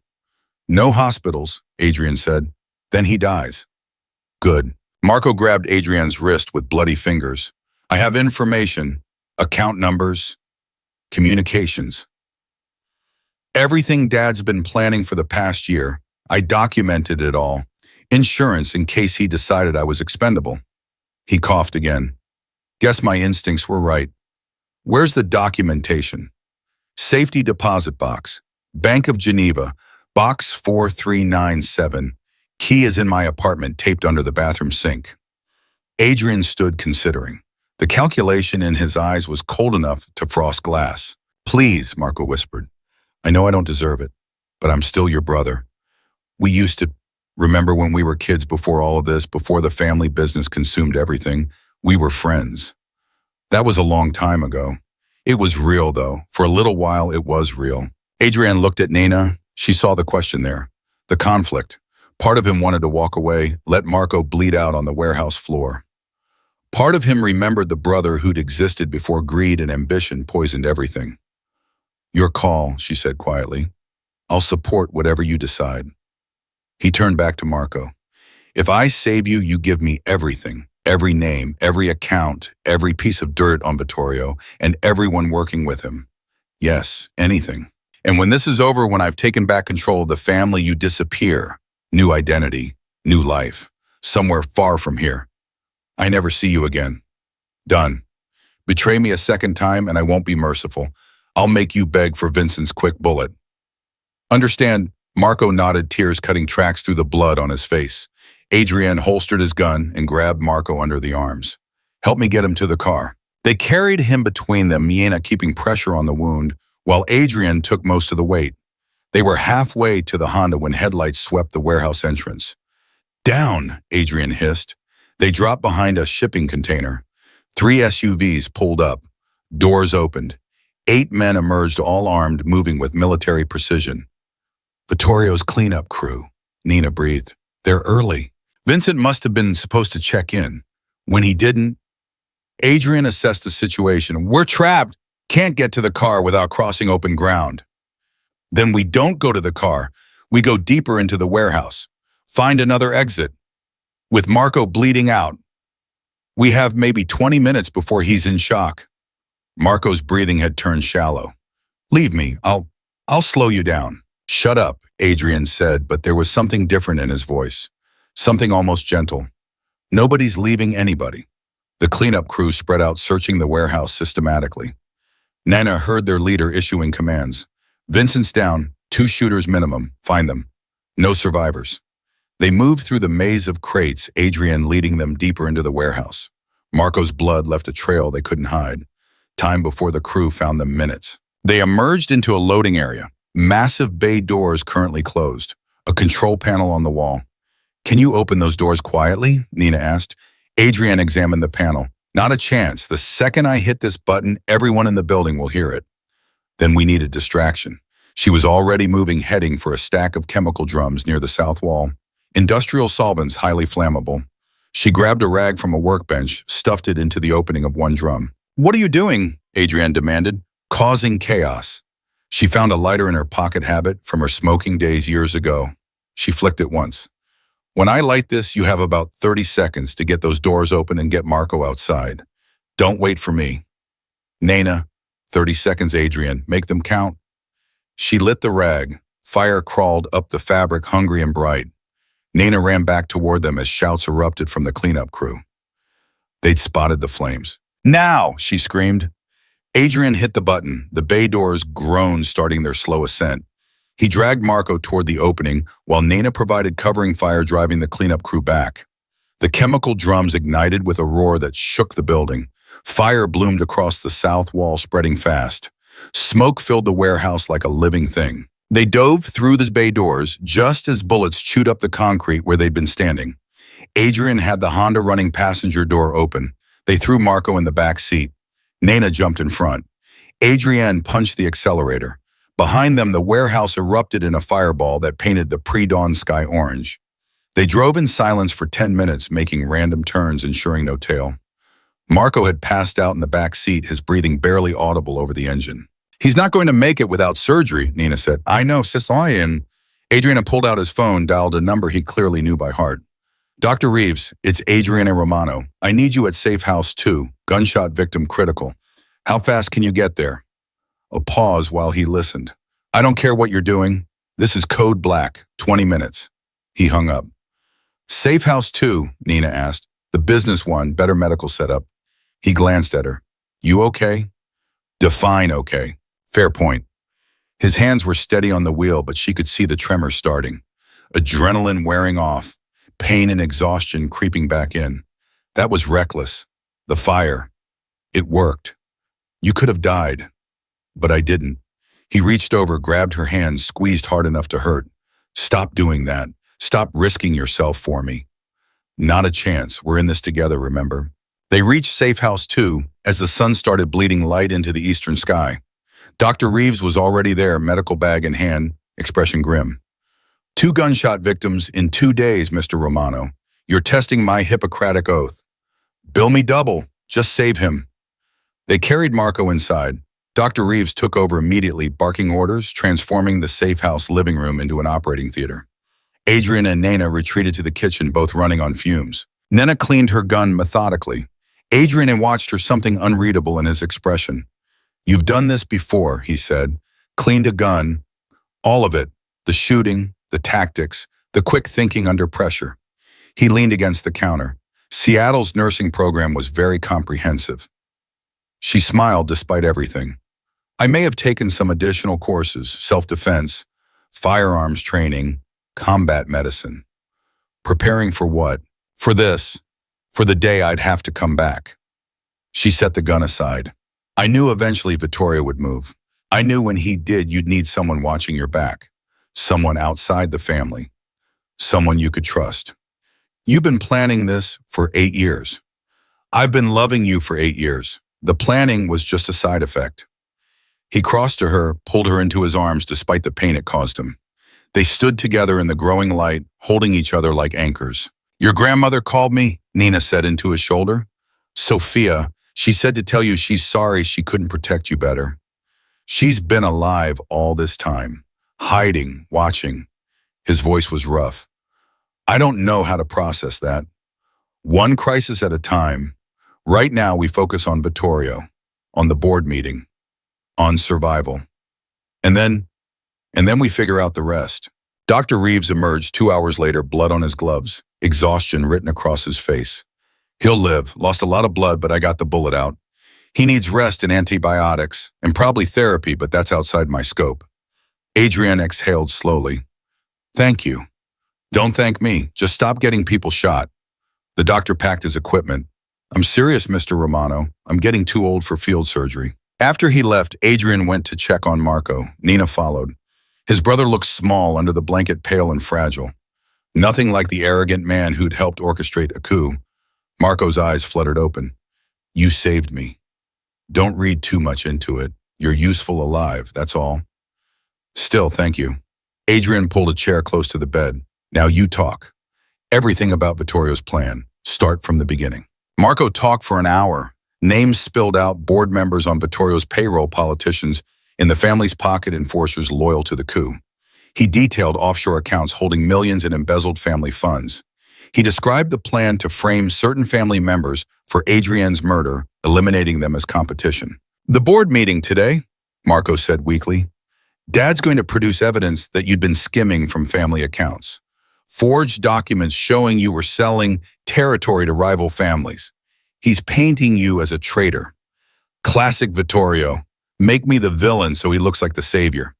No hospitals, Adrian said. Then he dies. Good. Marco grabbed Adrian's wrist with bloody fingers. I have information, account numbers, communications. Everything Dad's been planning for the past year. I documented it all. Insurance in case he decided I was expendable. He coughed again. Guess my instincts were right. Where's the documentation? Safety deposit box. Bank of Geneva. Box 4397. Key is in my apartment, taped under the bathroom sink. Adrian stood considering. The calculation in his eyes was cold enough to frost glass. Please, Marco whispered. I know I don't deserve it, but I'm still your brother. We used to, remember when we were kids before all of this, before the family business consumed everything, we were friends. That was a long time ago. It was real, though. For a little while, it was real. Adrian looked at Nina. She saw the question there, the conflict. Part of him wanted to walk away, let Marco bleed out on the warehouse floor. Part of him remembered the brother who'd existed before greed and ambition poisoned everything. "Your call," she said quietly. "I'll support whatever you decide." He turned back to Marco. "If I save you, you give me everything. Every name, every account, every piece of dirt on Vittorio, and everyone working with him. Yes, anything. And when this is over, when I've taken back control of the family, you disappear. New identity, new life, somewhere far from here. I never see you again. Done. Betray me a second time and I won't be merciful. I'll make you beg for Vincent's quick bullet." "Understand," Marco nodded, tears cutting tracks through the blood on his face. Adrian holstered his gun and grabbed Marco under the arms. "Help me get him to the car." They carried him between them, Miena keeping pressure on the wound, while Adrian took most of the weight. They were halfway to the Honda when headlights swept the warehouse entrance. "Down," Adrian hissed. They dropped behind a shipping container. 3 SUVs pulled up. Doors opened. 8 men emerged, all armed, moving with military precision. "Vittorio's cleanup crew," Nina breathed. "They're early." Vincent must have been supposed to check in. When he didn't, Adrian assessed the situation. "We're trapped. Can't get to the car without crossing open ground." "Then we don't go to the car. We go deeper into the warehouse. Find another exit. With Marco bleeding out. We have maybe 20 minutes before he's in shock." Marco's breathing had turned shallow. "Leave me. I'll slow you down." "Shut up," Adrian said, but there was something different in his voice. Something almost gentle. "Nobody's leaving anybody." The cleanup crew spread out, searching the warehouse systematically. Nana heard their leader issuing commands. "Vincent's down. 2 shooters minimum. Find them. No survivors." They moved through the maze of crates, Adrian leading them deeper into the warehouse. Marco's blood left a trail they couldn't hide. Time before the crew found them, minutes. They emerged into a loading area. Massive bay doors currently closed. A control panel on the wall. "Can you open those doors quietly?" Nina asked. Adrian examined the panel. "Not a chance. The second I hit this button, everyone in the building will hear it." Then we need a distraction. She was already moving, heading for a stack of chemical drums near the south wall. Industrial solvents, highly flammable. She grabbed a rag from a workbench, stuffed it into the opening of one drum. "What are you doing?" Adrian demanded. "Causing chaos." She found a lighter in her pocket habit from her smoking days years ago. She flicked it once. "When I light this, you have about 30 seconds to get those doors open and get Marco outside. Don't wait for me." "Nana, 30 seconds, Adrian. Make them count." She lit the rag. Fire crawled up the fabric, hungry and bright. Nana ran back toward them as shouts erupted from the cleanup crew. They'd spotted the flames. "Now!" she screamed. Adrian hit the button. The bay doors groaned, starting their slow ascent. He dragged Marco toward the opening, while Nana provided covering fire, driving the cleanup crew back. The chemical drums ignited with a roar that shook the building. Fire bloomed across the south wall, spreading fast. Smoke filled the warehouse like a living thing. They dove through the bay doors just as bullets chewed up the concrete where they'd been standing. Adrian had the Honda running passenger door open. They threw Marco in the back seat. Nana jumped in front. Adrian punched the accelerator. Behind them, the warehouse erupted in a fireball that painted the pre-dawn sky orange. They drove in silence for 10 minutes, making random turns, ensuring no tail. Marco had passed out in the back seat, his breathing barely audible over the engine. "He's not going to make it without surgery," Nina said. "I know, Sicilian." Adrian pulled out his phone, dialed a number he clearly knew by heart. "Dr. Reeves, it's Adrian and Romano. I need you at Safe House 2. Gunshot victim critical. How fast can you get there?" A pause while he listened. "I don't care what you're doing. This is code black. 20 minutes. He hung up. "Safe House 2, Nina asked. "The business one, better medical setup." He glanced at her. "You okay?" "Define okay. Fair point." His hands were steady on the wheel, but she could see the tremor starting. Adrenaline wearing off. Pain and exhaustion creeping back in. That was reckless. The fire. It worked. "You could have died. But I didn't." He reached over, grabbed her hand, squeezed hard enough to hurt. "Stop doing that. Stop risking yourself for me." "Not a chance. We're in this together, remember?" They reached Safe House 2 as the sun started bleeding light into the eastern sky. Dr. Reeves was already there, medical bag in hand, expression grim. 2 gunshot victims in 2 days, Mr. Romano. You're testing my Hippocratic oath. Bill me double. Just save him. They carried Marco inside. Dr. Reeves took over immediately, barking orders, transforming the safe house living room into an operating theater. Adrian and Nena retreated to the kitchen, both running on fumes. Nena cleaned her gun methodically. Adrian had watched her, something unreadable in his expression. You've done this before, he said. Cleaned a gun. All of it. The shooting, the tactics, the quick thinking under pressure. He leaned against the counter. Seattle's nursing program was very comprehensive. She smiled despite everything. I may have taken some additional courses, self-defense, firearms training, combat medicine. Preparing for what? For this. For the day I'd have to come back. She set the gun aside. I knew eventually Vittorio would move. I knew when he did, you'd need someone watching your back. Someone outside the family. Someone you could trust. You've been planning this for 8 years. I've been loving you for 8 years. The planning was just a side effect. He crossed to her, pulled her into his arms despite the pain it caused him. They stood together in the growing light, holding each other like anchors. Your grandmother called me, Nina said into his shoulder. Sophia, she said to tell you she's sorry she couldn't protect you better. She's been alive all this time, hiding, watching. His voice was rough. I don't know how to process that. One crisis at a time. Right now we focus on Vittorio, on the board meeting, on survival. And then we figure out the rest. Dr. Reeves emerged 2 hours later, blood on his gloves, exhaustion written across his face. He'll live, lost a lot of blood, but I got the bullet out. He needs rest and antibiotics, and probably therapy, but that's outside my scope. Adrian exhaled slowly. Thank you. Don't thank me, just stop getting people shot. The doctor packed his equipment. I'm serious, Mr. Romano. I'm getting too old for field surgery. After he left, Adrian went to check on Marco. Nina followed. His brother looked small under the blanket, pale and fragile. Nothing like the arrogant man who'd helped orchestrate a coup. Marco's eyes fluttered open. You saved me. Don't read too much into it. You're useful alive, that's all. Still, thank you. Adrian pulled a chair close to the bed. Now you talk. Everything about Vittorio's plan. Start from the beginning. Marco talked for an hour. Names spilled out, board members on Vittorio's payroll, politicians in the family's pocket, enforcers loyal to the coup. He detailed offshore accounts holding millions in embezzled family funds. He described the plan to frame certain family members for Adrian's murder, eliminating them as competition. The board meeting today, Marco said weakly. Dad's going to produce evidence that you'd been skimming from family accounts. Forged documents showing you were selling territory to rival families. He's painting you as a traitor. Classic Vittorio. Make me the villain so he looks like the savior.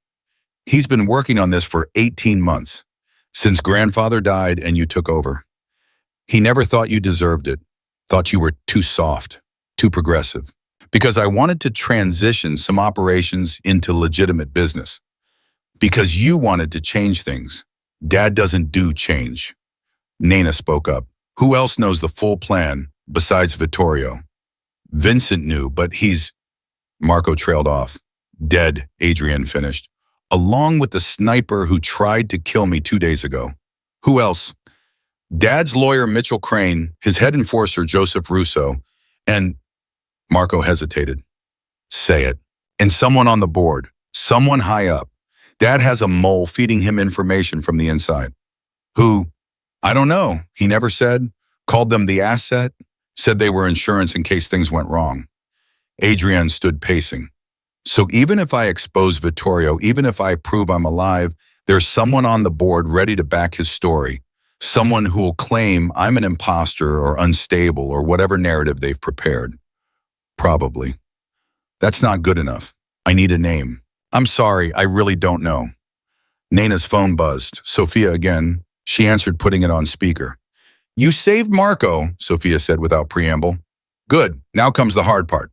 He's been working on this for 18 months, since grandfather died and you took over. He never thought you deserved it, thought you were too soft, too progressive. Because I wanted to transition some operations into legitimate business. Because you wanted to change things. Dad doesn't do change. Nena spoke up. Who else knows the full plan besides Vittorio? Vincent knew, but he's... Marco trailed off. Dead, Adrian finished. Along with the sniper who tried to kill me 2 days ago. Who else? Dad's lawyer, Mitchell Crane, his head enforcer, Joseph Russo, and... Marco hesitated. Say it. And someone on the board. Someone high up. Dad has a mole feeding him information from the inside. Who? I don't know. He never said. Called them the asset. Said they were insurance in case things went wrong. Adrian stood pacing. So even if I expose Vittorio, even if I prove I'm alive, there's someone on the board ready to back his story. Someone who will claim I'm an imposter or unstable or whatever narrative they've prepared. Probably. That's not good enough. I need a name. I'm sorry, I really don't know. Nena's phone buzzed. Sophia again. She answered, putting it on speaker. You saved Marco, Sophia said without preamble. Good, now comes the hard part.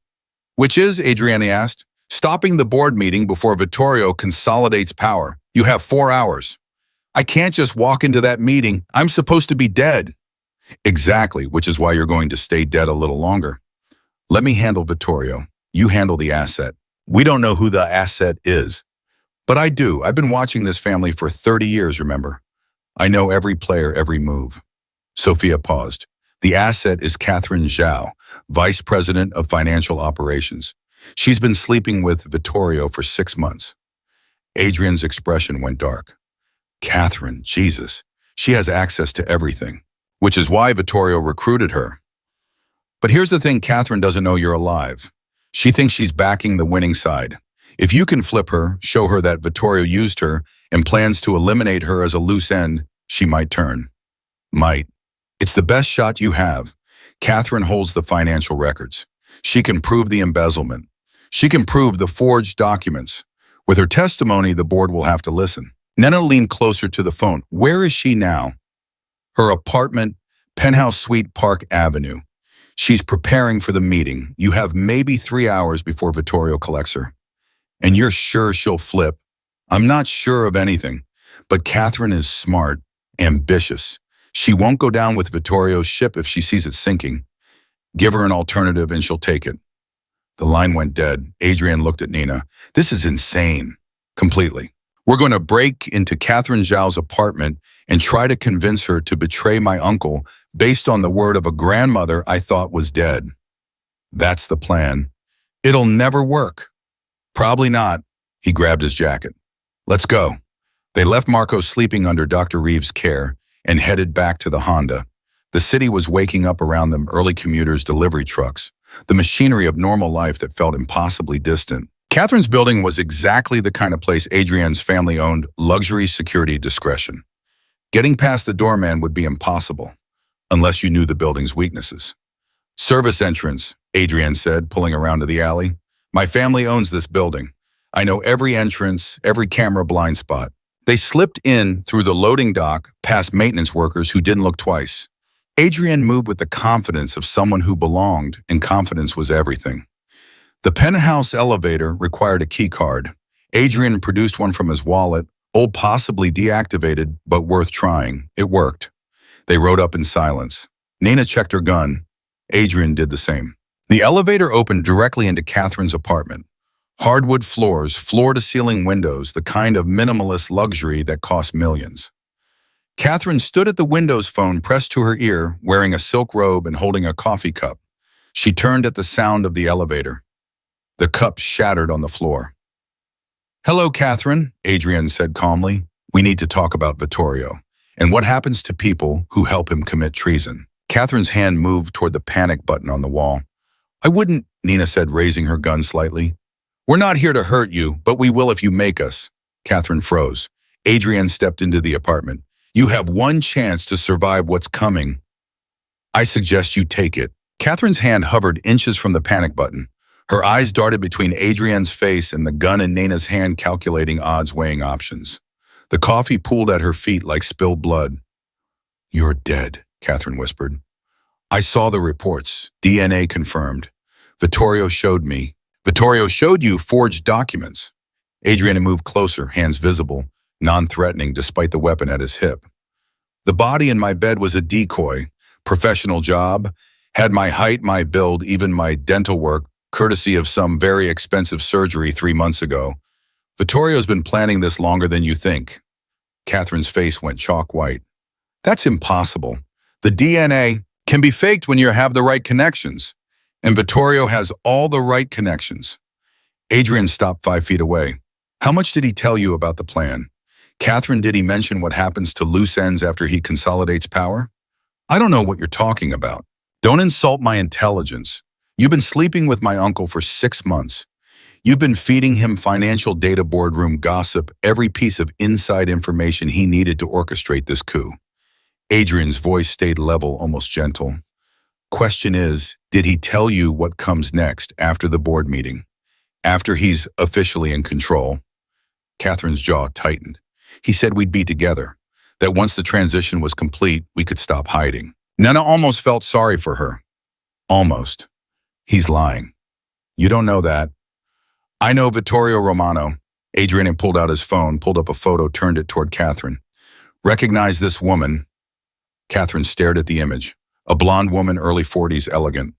Which is, Adriana asked, stopping the board meeting before Vittorio consolidates power. You have 4 hours. I can't just walk into that meeting. I'm supposed to be dead. Exactly, which is why you're going to stay dead a little longer. Let me handle Vittorio. You handle the asset. We don't know who the asset is. But I do. I've been watching this family for 30 years, remember? I know every player, every move. Sophia paused. The asset is Catherine Zhao, Vice President of Financial Operations. She's been sleeping with Vittorio for 6 months. Adrian's expression went dark. Catherine, Jesus. She has access to everything, which is why Vittorio recruited her. But here's the thing, Catherine doesn't know you're alive. She thinks she's backing the winning side. If you can flip her, show her that Vittorio used her, and plans to eliminate her as a loose end, she might turn. Might. It's the best shot you have. Catherine holds the financial records. She can prove the embezzlement. She can prove the forged documents. With her testimony, the board will have to listen. Nena leaned closer to the phone. Where is she now? Her apartment, Penthouse Suite Park Avenue. She's preparing for the meeting. You have maybe 3 hours before Vittorio collects her. And you're sure she'll flip? I'm not sure of anything, but Catherine is smart, ambitious. She won't go down with Vittorio's ship if she sees it sinking. Give her an alternative and she'll take it. The line went dead. Adrian looked at Nina. This is insane. Completely. We're going to break into Catherine Zhao's apartment and try to convince her to betray my uncle based on the word of a grandmother I thought was dead. That's the plan. It'll never work. Probably not. He grabbed his jacket. Let's go. They left Marco sleeping under Dr. Reeves' care and headed back to the Honda. The city was waking up around them, early commuters, delivery trucks, the machinery of normal life that felt impossibly distant. Catherine's building was exactly the kind of place Adrian's family owned, luxury, security, discretion. Getting past the doorman would be impossible, unless you knew the building's weaknesses. Service entrance, Adrian said, pulling around to the alley. My family owns this building. I know every entrance, every camera blind spot. They slipped in through the loading dock, past maintenance workers who didn't look twice. Adrian moved with the confidence of someone who belonged, and confidence was everything. The penthouse elevator required a key card. Adrian produced one from his wallet, old, possibly deactivated, but worth trying. It worked. They rode up in silence. Nina checked her gun. Adrian did the same. The elevator opened directly into Catherine's apartment. Hardwood floors, floor-to-ceiling windows, the kind of minimalist luxury that cost millions. Catherine stood at the Windows phone pressed to her ear, wearing a silk robe and holding a coffee cup. She turned at the sound of the elevator. The cup shattered on the floor. Hello, Catherine, Adrian said calmly. We need to talk about Vittorio and what happens to people who help him commit treason. Catherine's hand moved toward the panic button on the wall. I wouldn't, Nina said, raising her gun slightly. We're not here to hurt you, but we will if you make us. Catherine froze. Adrian stepped into the apartment. You have one chance to survive what's coming. I suggest you take it. Catherine's hand hovered inches from the panic button. Her eyes darted between Adrian's face and the gun in Nina's hand, calculating odds, weighing options. The coffee pooled at her feet like spilled blood. You're dead, Catherine whispered. I saw the reports. DNA confirmed. Vittorio showed me. Vittorio showed you forged documents. Adrian moved closer, hands visible, non-threatening despite the weapon at his hip. The body in my bed was a decoy. Professional job. Had my height, my build, even my dental work, courtesy of some very expensive surgery 3 months ago. Vittorio's been planning this longer than you think. Catherine's face went chalk white. That's impossible. The DNA can be faked when you have the right connections. And Vittorio has all the right connections. Adrian stopped 5 feet away. How much did he tell you about the plan? Catherine, did he mention what happens to loose ends after he consolidates power? I don't know what you're talking about. Don't insult my intelligence. You've been sleeping with my uncle for 6 months. You've been feeding him financial data boardroom gossip, every piece of inside information he needed to orchestrate this coup. Adrian's voice stayed level, almost gentle. Question is, did he tell you what comes next after the board meeting? After he's officially in control? Catherine's jaw tightened. He said we'd be together, that once the transition was complete, we could stop hiding. Nana almost felt sorry for her. Almost. He's lying. You don't know that. I know Vittorio Romano. Adrian had pulled out his phone, pulled up a photo, turned it toward Catherine. Recognize this woman? Catherine stared at the image. A blonde woman, early 40s, elegant.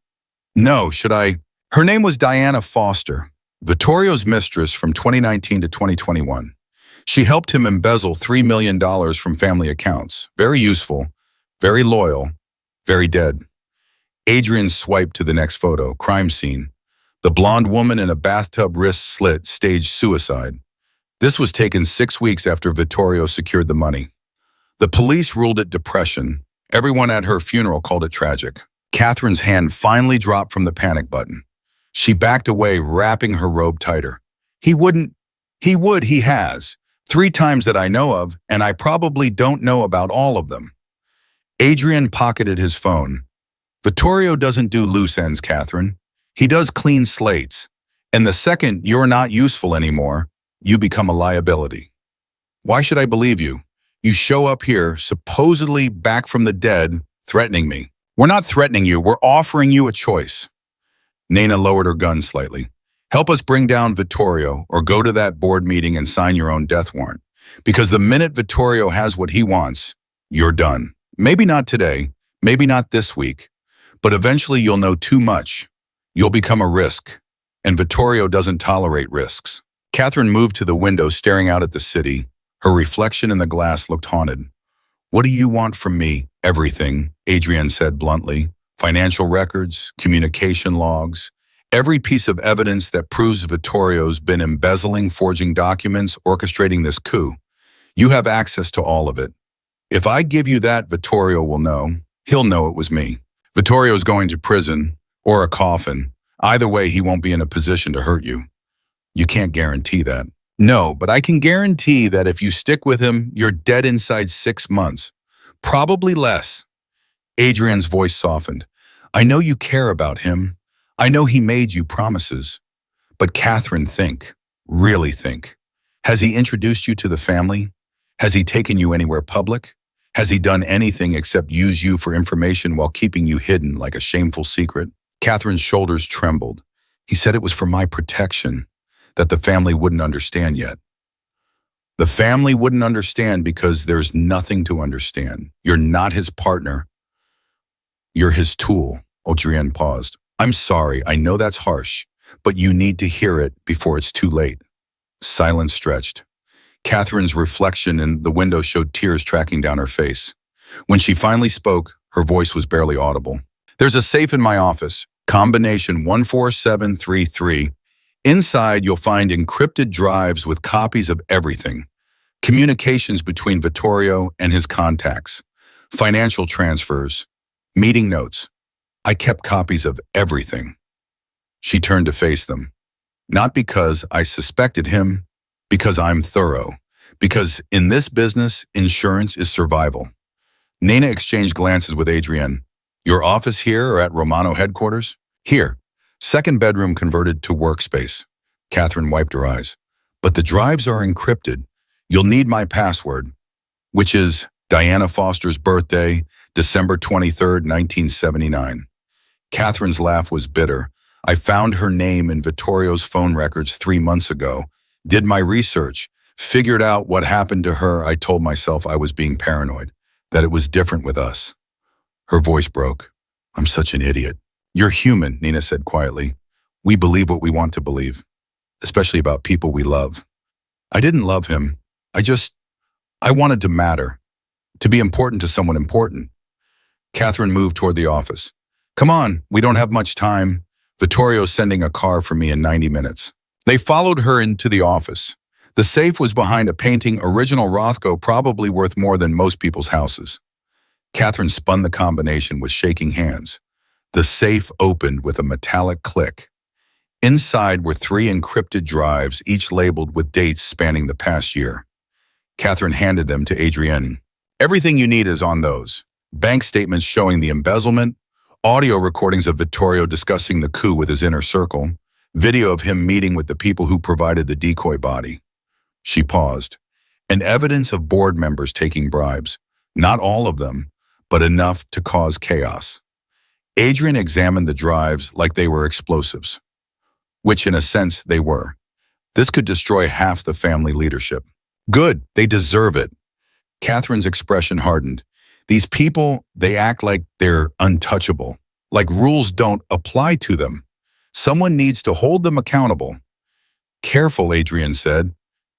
No, should I? Her name was Diana Foster, Vittorio's mistress from 2019 to 2021. She helped him embezzle $3 million from family accounts. Very useful, very loyal, very dead. Adrian swiped to the next photo, crime scene. The blonde woman in a bathtub wrist slit staged suicide. This was taken 6 weeks after Vittorio secured the money. The police ruled it depression. Everyone at her funeral called it tragic. Catherine's hand finally dropped from the panic button. She backed away, wrapping her robe tighter. He wouldn't. He would. He has. 3 times that I know of, and I probably don't know about all of them. Adrian pocketed his phone. Vittorio doesn't do loose ends, Catherine. He does clean slates. And the second you're not useful anymore, you become a liability. Why should I believe you? You show up here, supposedly back from the dead, threatening me. We're not threatening you, we're offering you a choice. Nena lowered her gun slightly. Help us bring down Vittorio, or go to that board meeting and sign your own death warrant. Because the minute Vittorio has what he wants, you're done. Maybe not today, maybe not this week, but eventually you'll know too much. You'll become a risk, and Vittorio doesn't tolerate risks. Catherine moved to the window, staring out at the city. Her reflection in the glass looked haunted. What do you want from me? Everything, Adrian said bluntly. Financial records, communication logs, every piece of evidence that proves Vittorio's been embezzling, forging documents, orchestrating this coup. You have access to all of it. If I give you that, Vittorio will know. He'll know it was me. Vittorio's going to prison, or a coffin. Either way, he won't be in a position to hurt you. You can't guarantee that. No, but I can guarantee that if you stick with him, you're dead inside 6 months. Probably less. Adrian's voice softened. I know you care about him. I know he made you promises. But Catherine, think. Really think. Has he introduced you to the family? Has he taken you anywhere public? Has he done anything except use you for information while keeping you hidden like a shameful secret? Catherine's shoulders trembled. He said it was for my protection, that the family wouldn't understand yet. The family wouldn't understand because there's nothing to understand. You're not his partner. You're his tool. Adrian paused. I'm sorry, I know that's harsh, but you need to hear it before it's too late. Silence stretched. Catherine's reflection in the window showed tears tracking down her face. When she finally spoke, her voice was barely audible. There's a safe in my office, combination 14733. Inside, you'll find encrypted drives with copies of everything. Communications between Vittorio and his contacts. Financial transfers. Meeting notes. I kept copies of everything. She turned to face them. Not because I suspected him, because I'm thorough. Because in this business, insurance is survival. Nena exchanged glances with Adrian. Your office here or at Romano headquarters? Here. Second bedroom converted to workspace. Catherine wiped her eyes. But the drives are encrypted. You'll need my password, which is Diana Foster's birthday, December 23rd, 1979. Catherine's laugh was bitter. I found her name in Vittorio's phone records 3 months ago, did my research, figured out what happened to her. I told myself I was being paranoid, that it was different with us. Her voice broke. I'm such an idiot. You're human, Nena said quietly. We believe what we want to believe, especially about people we love. I didn't love him. I wanted to matter, to be important to someone important. Catherine moved toward the office. Come on, we don't have much time. Vittorio's sending a car for me in 90 minutes. They followed her into the office. The safe was behind a painting, original Rothko, probably worth more than most people's houses. Catherine spun the combination with shaking hands. The safe opened with a metallic click. Inside were 3 encrypted drives, each labeled with dates spanning the past year. Catherine handed them to Adrienne. Everything you need is on those. Bank statements showing the embezzlement, audio recordings of Vittorio discussing the coup with his inner circle, video of him meeting with the people who provided the decoy body. She paused. And evidence of board members taking bribes. Not all of them, but enough to cause chaos. Adrian examined the drives like they were explosives, which in a sense they were. This could destroy half the family leadership. Good, they deserve it. Catherine's expression hardened. These people, they act like they're untouchable, like rules don't apply to them. Someone needs to hold them accountable. Careful, Adrian said.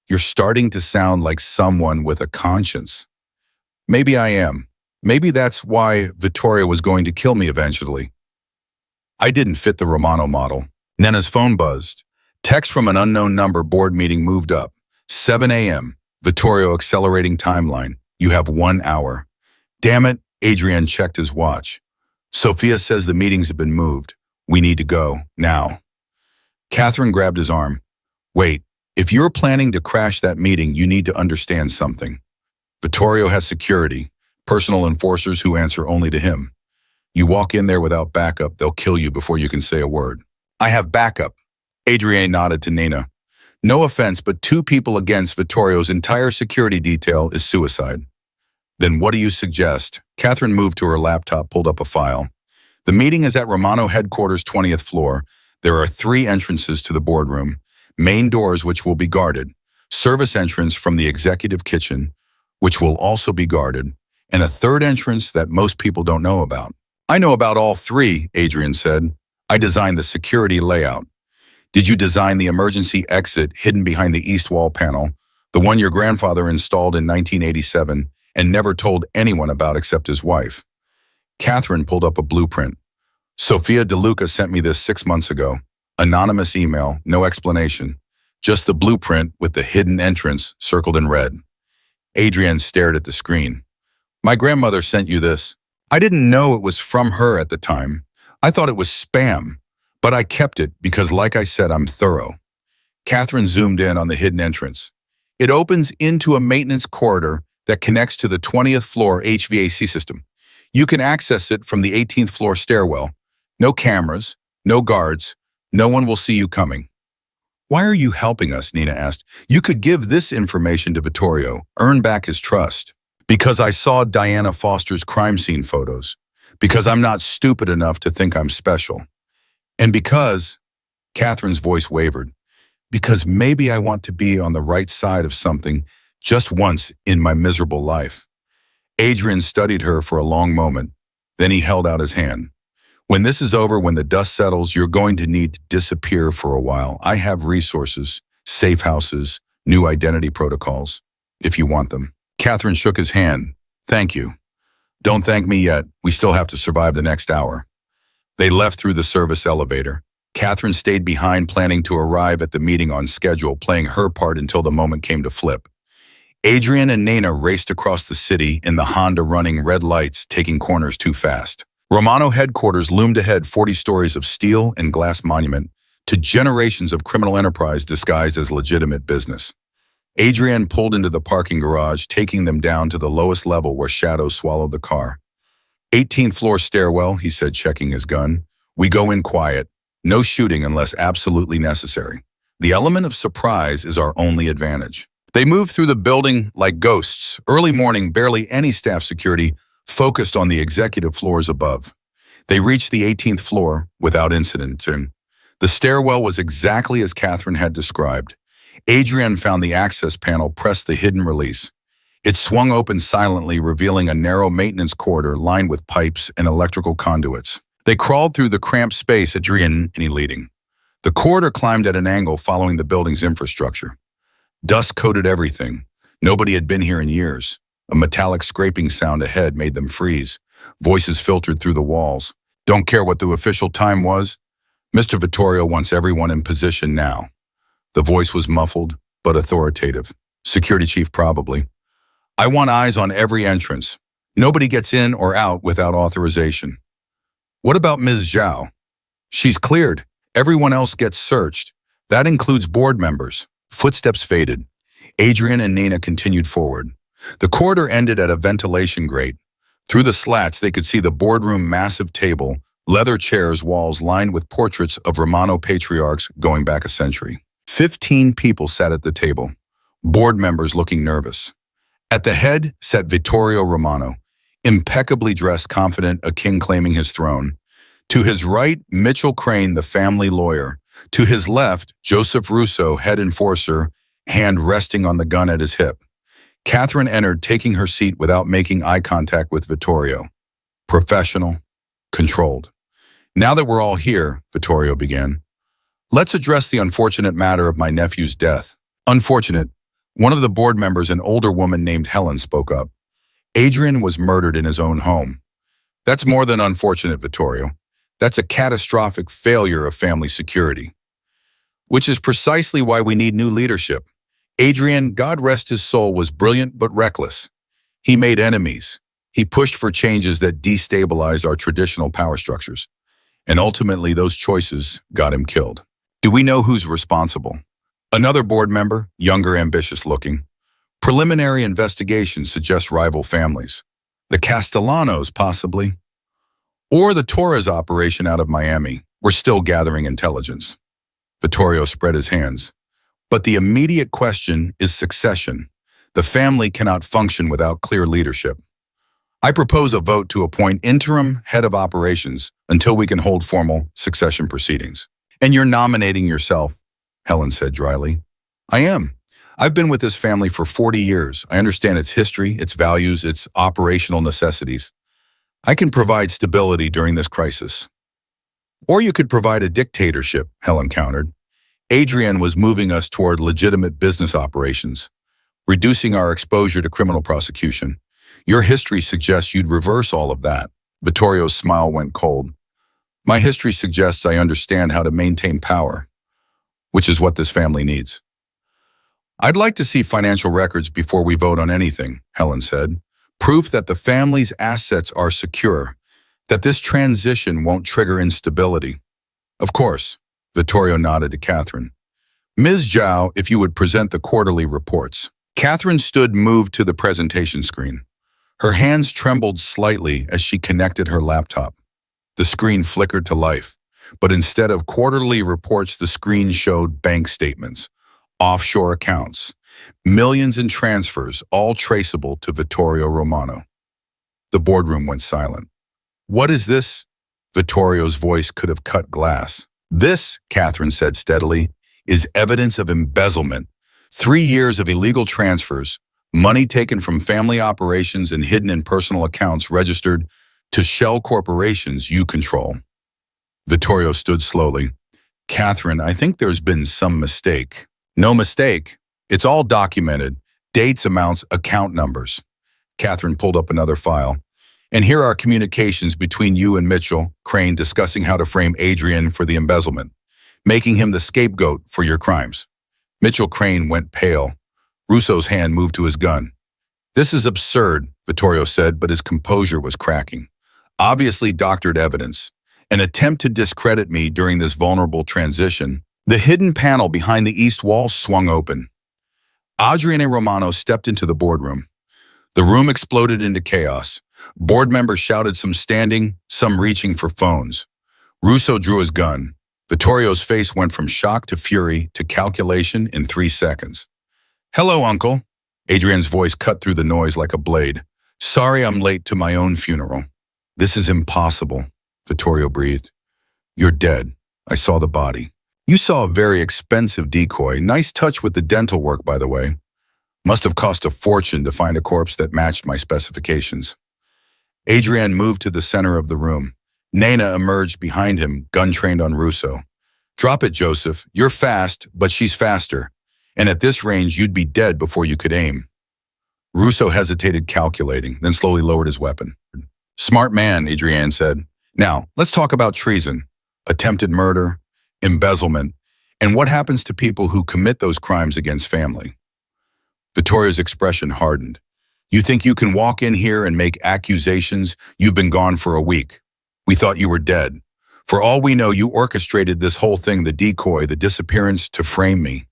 You're starting to sound like someone with a conscience. Maybe I am. Maybe that's why Vittorio was going to kill me eventually. I didn't fit the Romano model. Nena's phone buzzed. Text from an unknown number. Board meeting moved up. 7 a.m. Vittorio accelerating timeline. You have 1 hour. Damn it, Adrian checked his watch. Sophia says the meetings have been moved. We need to go, now. Catherine grabbed his arm. Wait, if you're planning to crash that meeting, you need to understand something. Vittorio has security, personal enforcers who answer only to him. You walk in there without backup, they'll kill you before you can say a word. I have backup. Adrian nodded to Nina. No offense, but 2 people against Vittorio's entire security detail is suicide. Then what do you suggest? Catherine moved to her laptop, pulled up a file. The meeting is at Romano headquarters, 20th floor. There are 3 entrances to the boardroom, main doors which will be guarded, service entrance from the executive kitchen, which will also be guarded, and a 3rd entrance that most people don't know about. I know about all 3, Adrian said. I designed the security layout. Did you design the emergency exit hidden behind the east wall panel, the one your grandfather installed in 1987 and never told anyone about except his wife? Catherine pulled up a blueprint. Sophia DeLuca sent me this 6 months ago. Anonymous email, no explanation. Just the blueprint with the hidden entrance circled in red. Adrian stared at the screen. My grandmother sent you this. I didn't know it was from her at the time. I thought it was spam, but I kept it because, like I said, I'm thorough. Catherine zoomed in on the hidden entrance. It opens into a maintenance corridor that connects to the 20th floor HVAC system. You can access it from the 18th floor stairwell. No cameras, no guards, no one will see you coming. Why are you helping us? Nina asked. You could give this information to Vittorio, earn back his trust. Because I saw Diana Foster's crime scene photos. Because I'm not stupid enough to think I'm special. And because, Catherine's voice wavered, because maybe I want to be on the right side of something just once in my miserable life. Adrian studied her for a long moment. Then he held out his hand. When this is over, when the dust settles, you're going to need to disappear for a while. I have resources, safe houses, new identity protocols, if you want them. Catherine shook his hand. Thank you. Don't thank me yet. We still have to survive the next hour. They left through the service elevator. Catherine stayed behind, planning to arrive at the meeting on schedule, playing her part until the moment came to flip. Adrian and Nina raced across the city in the Honda, running red lights, taking corners too fast. Romano headquarters loomed ahead, 40 stories of steel and glass monument to generations of criminal enterprise disguised as legitimate business. Adrian pulled into the parking garage, taking them down to the lowest level where shadows swallowed the car. 18th floor stairwell, he said, checking his gun. We go in quiet. No shooting unless absolutely necessary. The element of surprise is our only advantage. They moved through the building like ghosts. Early morning, barely any staff security focused on the executive floors above. They reached the 18th floor without incident. The stairwell was exactly as Catherine had described. Adrian found the access panel, pressed the hidden release. It swung open silently, revealing a narrow maintenance corridor lined with pipes and electrical conduits. They crawled through the cramped space, Adrian leading. The corridor climbed at an angle, following the building's infrastructure. Dust coated everything. Nobody had been here in years. A metallic scraping sound ahead made them freeze. Voices filtered through the walls. Don't care what the official time was. Mr. Vittorio wants everyone in position now. The voice was muffled, but authoritative. Security chief, probably. I want eyes on every entrance. Nobody gets in or out without authorization. What about Ms. Zhao? She's cleared. Everyone else gets searched. That includes board members. Footsteps faded. Adrian and Nina continued forward. The corridor ended at a ventilation grate. Through the slats, they could see the boardroom massive table, leather chairs, walls lined with portraits of Romano patriarchs going back a century. 15 people sat at the table, board members looking nervous. At the head sat Vittorio Romano, impeccably dressed, confident, a king claiming his throne. To his right, Mitchell Crane, the family lawyer. To his left, Joseph Russo, head enforcer, hand resting on the gun at his hip. Catherine entered, taking her seat without making eye contact with Vittorio. Professional, controlled. Now that we're all here, Vittorio began, let's address the unfortunate matter of my nephew's death. Unfortunate. One of the board members, an older woman named Helen, spoke up. Adrian was murdered in his own home. That's more than unfortunate, Vittorio. That's a catastrophic failure of family security. Which is precisely why we need new leadership. Adrian, God rest his soul, was brilliant but reckless. He made enemies. He pushed for changes that destabilized our traditional power structures. And ultimately, those choices got him killed. Do we know who's responsible? Another board member, younger, ambitious looking. Preliminary investigations suggest rival families. The Castellanos, possibly. Or the Torres operation out of Miami. We're still gathering intelligence. Vittorio spread his hands. But the immediate question is succession. The family cannot function without clear leadership. I propose a vote to appoint interim head of operations until we can hold formal succession proceedings. And you're nominating yourself, Helen said dryly. I am. I've been with this family for 40 years. I understand its history, its values, its operational necessities. I can provide stability during this crisis. Or you could provide a dictatorship, Helen countered. Adrian was moving us toward legitimate business operations, reducing our exposure to criminal prosecution. Your history suggests you'd reverse all of that. Vittorio's smile went cold. My history suggests I understand how to maintain power, which is what this family needs. I'd like to see financial records before we vote on anything, Helen said. Proof that the family's assets are secure, that this transition won't trigger instability. Of course, Vittorio nodded to Catherine. Ms. Zhao, if you would present the quarterly reports. Catherine stood moved to the presentation screen. Her hands trembled slightly as she connected her laptop. The screen flickered to life, but instead of quarterly reports, the screen showed bank statements, offshore accounts, millions in transfers, all traceable to Vittorio Romano. The boardroom went silent. What is this? Vittorio's voice could have cut glass. This, Catherine said steadily, is evidence of embezzlement. 3 years of illegal transfers, money taken from family operations and hidden in personal accounts registered to shell corporations you control. Vittorio stood slowly. Catherine, I think there's been some mistake. No mistake. It's all documented. Dates, amounts, account numbers. Catherine pulled up another file. And here are communications between you and Mitchell Crane discussing how to frame Adrian for the embezzlement, making him the scapegoat for your crimes. Mitchell Crane went pale. Russo's hand moved to his gun. This is absurd, Vittorio said, but his composure was cracking. Obviously doctored evidence. An attempt to discredit me during this vulnerable transition. The hidden panel behind the east wall swung open. Adriana Romano stepped into the boardroom. The room exploded into chaos. Board members shouted, some standing, some reaching for phones. Russo drew his gun. Vittorio's face went from shock to fury to calculation in 3 seconds. Hello, Uncle. Adrian's voice cut through the noise like a blade. Sorry I'm late to my own funeral. This is impossible, Vittorio breathed. You're dead. I saw the body. You saw a very expensive decoy. Nice touch with the dental work, by the way. Must have cost a fortune to find a corpse that matched my specifications. Adrian moved to the center of the room. Nena emerged behind him, gun trained on Russo. Drop it, Joseph. You're fast, but she's faster. And at this range, you'd be dead before you could aim. Russo hesitated, calculating, then slowly lowered his weapon. Smart man, Adrian said. Now, let's talk about treason, attempted murder, embezzlement, and what happens to people who commit those crimes against family. Vittorio's expression hardened. You think you can walk in here and make accusations? You've been gone for a week. We thought you were dead. For all we know, you orchestrated this whole thing, the decoy, the disappearance, to frame me.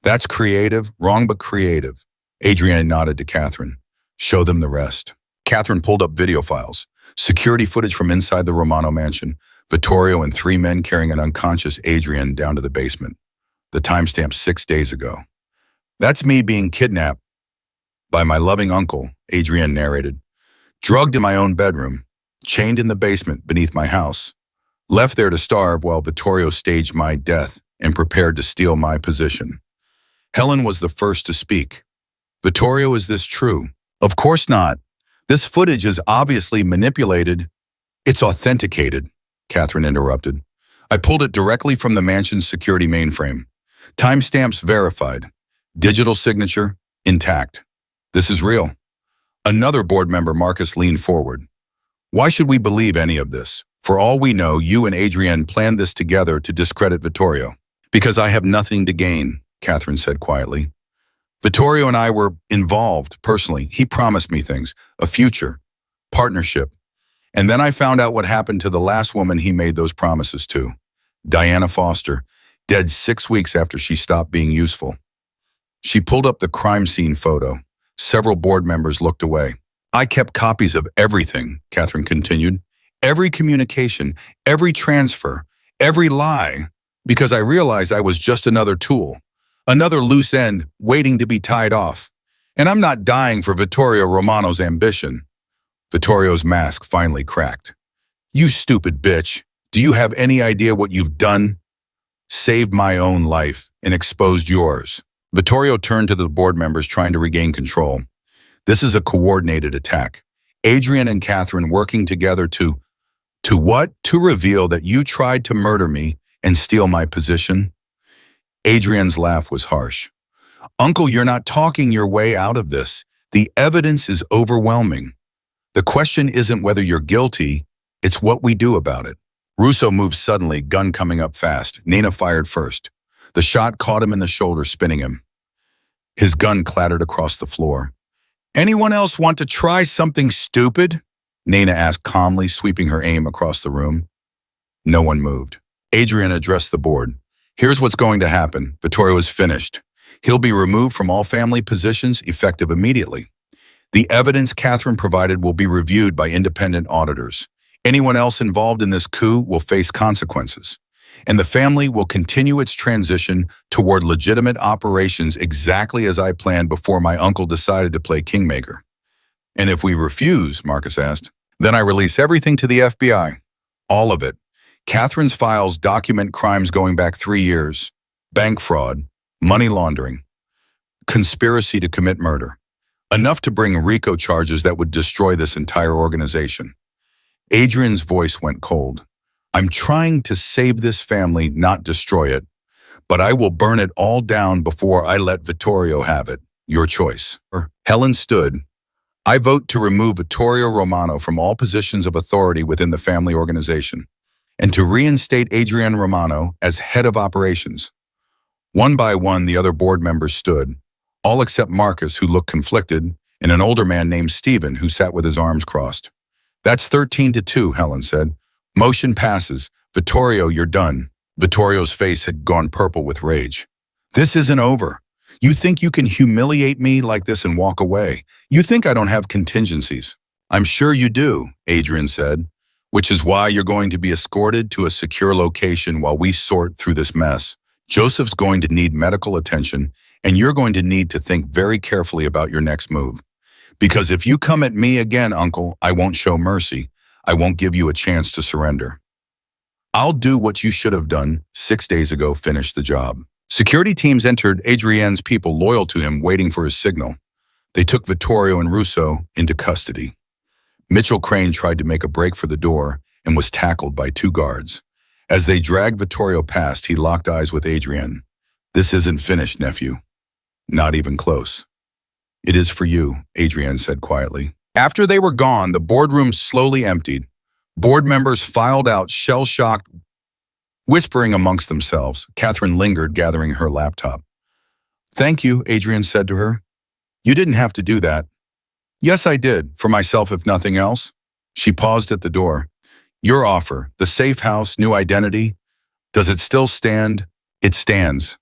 That's creative, wrong but creative. Adrian nodded to Catherine. Show them the rest. Catherine pulled up video files, security footage from inside the Romano mansion, Vittorio and 3 men carrying an unconscious Adrian down to the basement. The timestamp 6 days ago. That's me being kidnapped by my loving uncle, Adrian narrated. Drugged in my own bedroom, chained in the basement beneath my house, left there to starve while Vittorio staged my death and prepared to steal my position. Helen was the first to speak. Vittorio, is this true? Of course not. This footage is obviously manipulated. It's authenticated, Catherine interrupted. I pulled it directly from the mansion's security mainframe. Timestamps verified. Digital signature, intact. This is real. Another board member, Marcus, leaned forward. Why should we believe any of this? For all we know, you and Adrienne planned this together to discredit Vittorio. Because I have nothing to gain, Catherine said quietly. Vittorio and I were involved personally. He promised me things, a future, partnership. And then I found out what happened to the last woman he made those promises to. Diana Foster, dead 6 weeks after she stopped being useful. She pulled up the crime scene photo. Several board members looked away. I kept copies of everything, Catherine continued. Every communication, every transfer, every lie, because I realized I was just another tool, another loose end waiting to be tied off. And I'm not dying for Vittorio Romano's ambition. Vittorio's mask finally cracked. You stupid bitch. Do you have any idea what you've done? Saved my own life and exposed yours. Vittorio turned to the board members trying to regain control. This is a coordinated attack. Adrienne and Catherine working together to what? To reveal that you tried to murder me and steal my position? Adrienne's laugh was harsh. Uncle, you're not talking your way out of this. The evidence is overwhelming. The question isn't whether you're guilty, it's what we do about it. Russo moved suddenly, gun coming up fast. Nina fired first. The shot caught him in the shoulder, spinning him. His gun clattered across the floor. Anyone else want to try something stupid? Nina asked calmly, sweeping her aim across the room. No one moved. Adrienne addressed the board. Here's what's going to happen. Vittorio is finished. He'll be removed from all family positions, effective immediately. The evidence Catherine provided will be reviewed by independent auditors. Anyone else involved in this coup will face consequences. And the family will continue its transition toward legitimate operations exactly as I planned before my uncle decided to play kingmaker. And if we refuse, Marcus asked, then I release everything to the FBI. All of it. Catherine's files document crimes going back 3 years, bank fraud, money laundering, conspiracy to commit murder. Enough to bring RICO charges that would destroy this entire organization. Adrienne's voice went cold. I'm trying to save this family, not destroy it, but I will burn it all down before I let Vittorio have it. Your choice. Helen stood. I vote to remove Vittorio Romano from all positions of authority within the family organization and to reinstate Adrienne Romano as head of operations. One by one, the other board members stood, all except Marcus, who looked conflicted, and an older man named Stephen, who sat with his arms crossed. That's 13-2, Helen said. Motion passes. Vittorio, you're done. Vittorio's face had gone purple with rage. This isn't over. You think you can humiliate me like this and walk away? You think I don't have contingencies? I'm sure you do, Adrienne said, which is why you're going to be escorted to a secure location while we sort through this mess. Joseph's going to need medical attention, and you're going to need to think very carefully about your next move. Because if you come at me again, Uncle, I won't show mercy. I won't give you a chance to surrender. I'll do what you should have done 6 days ago, finish the job. Security teams entered Adrienne's people loyal to him, waiting for his signal. They took Vittorio and Russo into custody. Mitchell Crane tried to make a break for the door and was tackled by 2 guards. As they dragged Vittorio past, he locked eyes with Adrienne. This isn't finished, nephew. Not even close. It is for you, Adrienne said quietly. After they were gone, the boardroom slowly emptied. Board members filed out, shell-shocked, whispering amongst themselves. Catherine lingered, gathering her laptop. Thank you, Adrienne said to her. You didn't have to do that. Yes, I did, for myself if nothing else. She paused at the door. Your offer, the safe house, new identity, does it still stand? It stands.